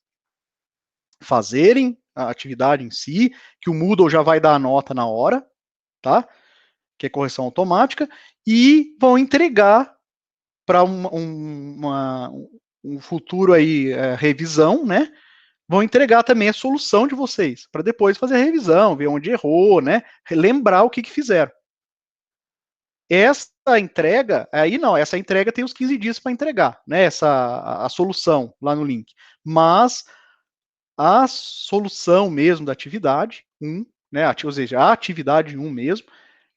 fazerem a atividade em si, que o Moodle já vai dar a nota na hora, tá? Que é correção automática, e vão entregar para um futuro aí, revisão, né? Vão entregar também a solução de vocês, para depois fazer a revisão, ver onde errou, né? Lembrar o que fizeram. Essa entrega, aí não, essa entrega tem os 15 dias para entregar, né? A solução lá no link. Mas a solução mesmo da atividade 1, né? Ou seja, a atividade 1 mesmo,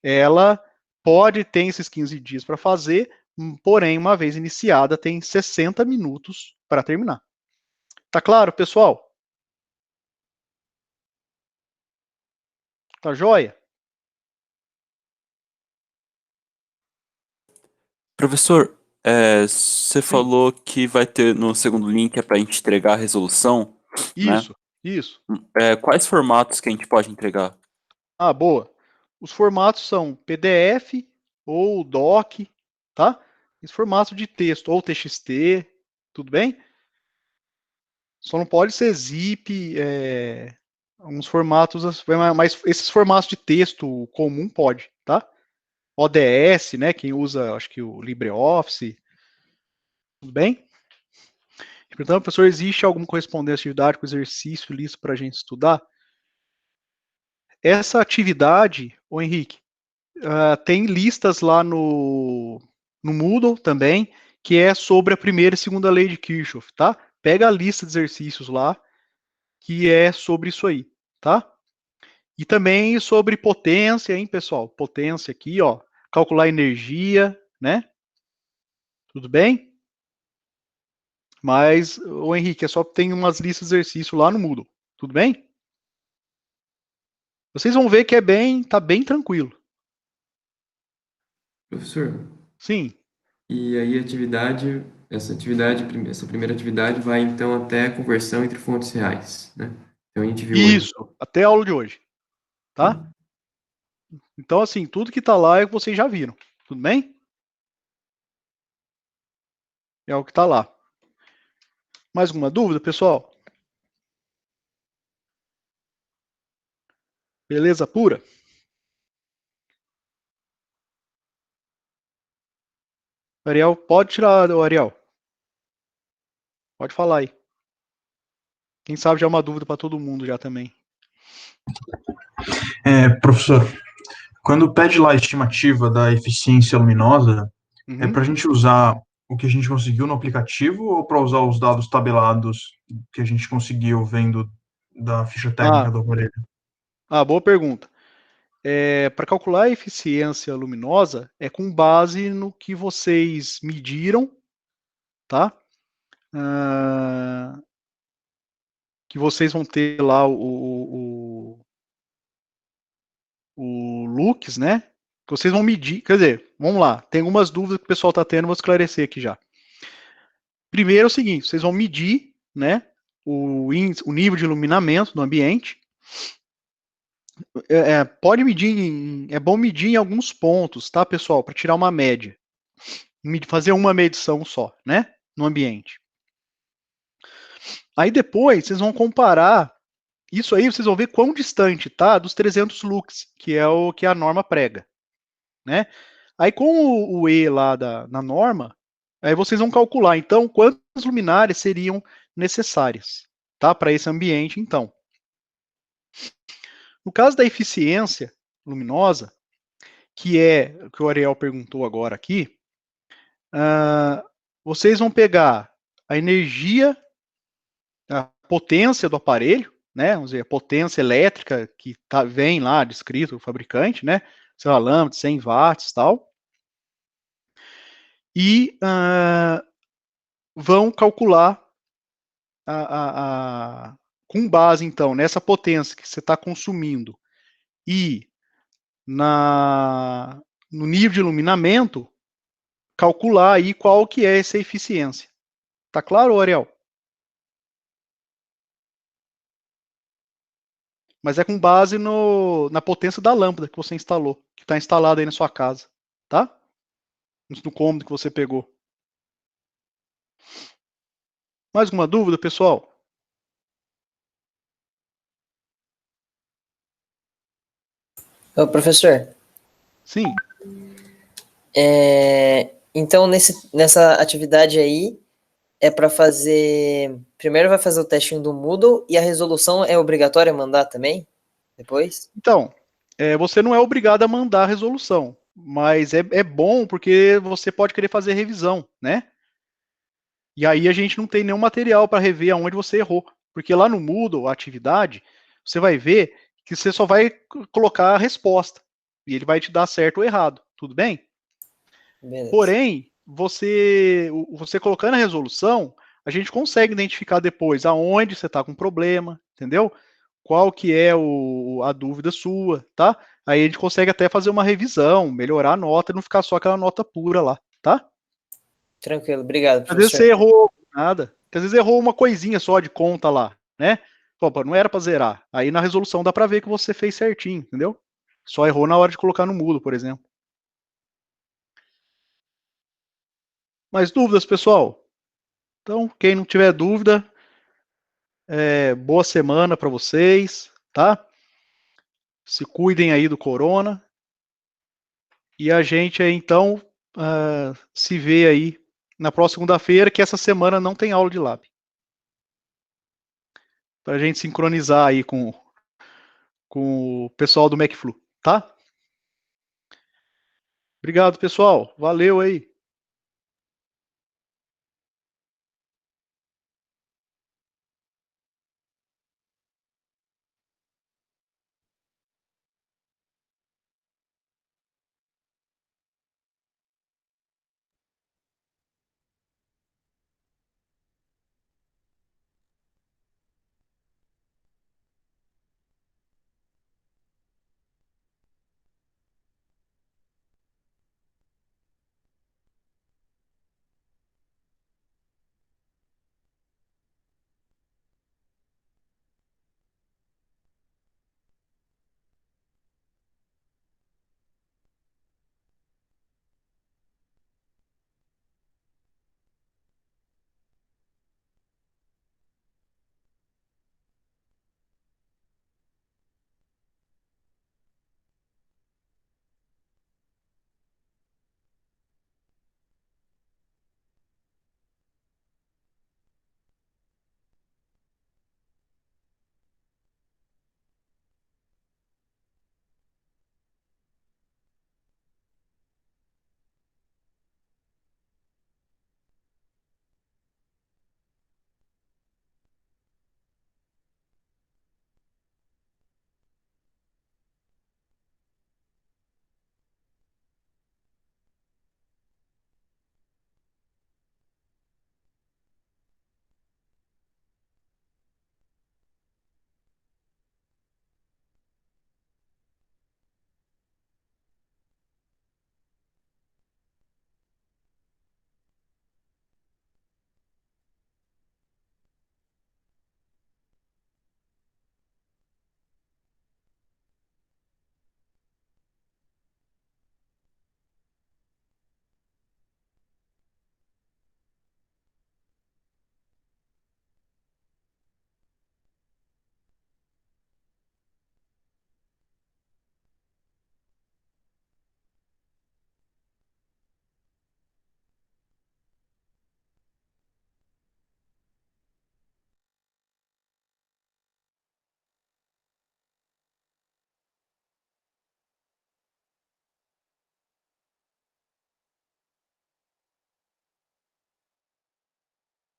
ela pode ter esses 15 dias para fazer, porém, uma vez iniciada, tem 60 minutos para terminar. Tá claro, pessoal? Tá joia? Professor, você falou que vai ter no segundo link é para a gente entregar a resolução, Isso, né? isso. Quais formatos que a gente pode entregar? Ah, boa. Os formatos são PDF ou DOC, tá? Esse formato de texto, ou TXT, tudo bem? Só não pode ser zip, alguns formatos, mas esses formatos de texto comum pode, tá? ODS, né? Quem usa, acho que o LibreOffice, tudo bem? Portanto, professor, existe alguma correspondência de atividade com exercício listo para a gente estudar? Essa atividade, ô Henrique, tem listas lá no Moodle também, que é sobre a primeira e segunda lei de Kirchhoff, tá? Pega a lista de exercícios lá, que é sobre isso aí, tá? E também sobre potência, hein, pessoal? Potência aqui, ó. Calcular energia, né? Tudo bem? Mas, o Henrique, só tem umas listas de exercício lá no Moodle. Tudo bem? Vocês vão ver que tá bem tranquilo. Professor, Sim. e aí essa primeira atividade vai então até a conversão entre fontes reais, né? Então a gente viu Isso, até a aula de hoje. Tá? Então, assim, tudo que tá lá é o que vocês já viram. Tudo bem? É o que tá lá. Mais alguma dúvida, pessoal? Beleza pura? Ariel, pode tirar, o Ariel. Pode falar aí. Quem sabe já é uma dúvida para todo mundo já também. Professor, quando pede lá a estimativa da eficiência luminosa, é para a gente usar o que a gente conseguiu no aplicativo ou para usar os dados tabelados que a gente conseguiu vendo da ficha técnica do aparelho? Boa pergunta. Para calcular a eficiência luminosa, é com base no que vocês mediram, tá? Que vocês vão ter lá o lux, né? Que vocês vão medir. Quer dizer, vamos lá. Tem algumas dúvidas que o pessoal está tendo, vou esclarecer aqui já. Primeiro é o seguinte: vocês vão medir, né? O nível de iluminamento do ambiente. Pode medir, é bom medir em alguns pontos, tá, pessoal? Para tirar uma média. fazer uma medição só, né, no ambiente. Aí depois vocês vão comparar isso aí, vocês vão ver quão distante tá dos 300 lux, que é o que a norma prega, né? Aí com o E lá na norma, aí vocês vão calcular, então, quantas luminárias seriam necessárias, tá, para esse ambiente, então. No caso da eficiência luminosa, que é o que o Ariel perguntou agora aqui, vocês vão pegar a energia, a potência do aparelho, né, vamos dizer, a potência elétrica que vem lá descrito do fabricante, né, sei lá, lâmpada, 100 watts e tal, e vão calcular com base, então, nessa potência que você está consumindo e no nível de iluminamento, calcular aí qual que é essa eficiência. Tá claro, Ariel? Mas é com base na potência da lâmpada que você instalou, que está instalada aí na sua casa, tá? No cômodo que você pegou. Mais alguma dúvida, pessoal? Ô, professor. Sim. Então, nessa atividade aí, é para fazer... Primeiro vai fazer o testinho do Moodle e a resolução é obrigatória mandar também? Depois? Então, você não é obrigado a mandar a resolução, mas é bom porque você pode querer fazer revisão, né? E aí a gente não tem nenhum material para rever aonde você errou. Porque lá no Moodle, a atividade, você vai ver que você só vai colocar a resposta. E ele vai te dar certo ou errado. Tudo bem? Beleza. Porém, você colocando a resolução, a gente consegue identificar depois aonde você está com problema, entendeu? Qual que é a dúvida sua, tá? Aí a gente consegue até fazer uma revisão, melhorar a nota e não ficar só aquela nota pura lá, tá? Tranquilo, obrigado, professor. Às vezes você errou nada, às vezes errou uma coisinha só de conta lá, né? Opa, não era para zerar. Aí na resolução dá para ver que você fez certinho, entendeu? Só errou na hora de colocar no Moodle, por exemplo. Mais dúvidas, pessoal? Então, quem não tiver dúvida, boa semana para vocês, tá? Se cuidem aí do corona. E a gente aí, então, se vê aí na próxima segunda-feira, que essa semana não tem aula de lab. Para a gente sincronizar aí com o pessoal do MacFlu, tá? Obrigado, pessoal. Valeu aí.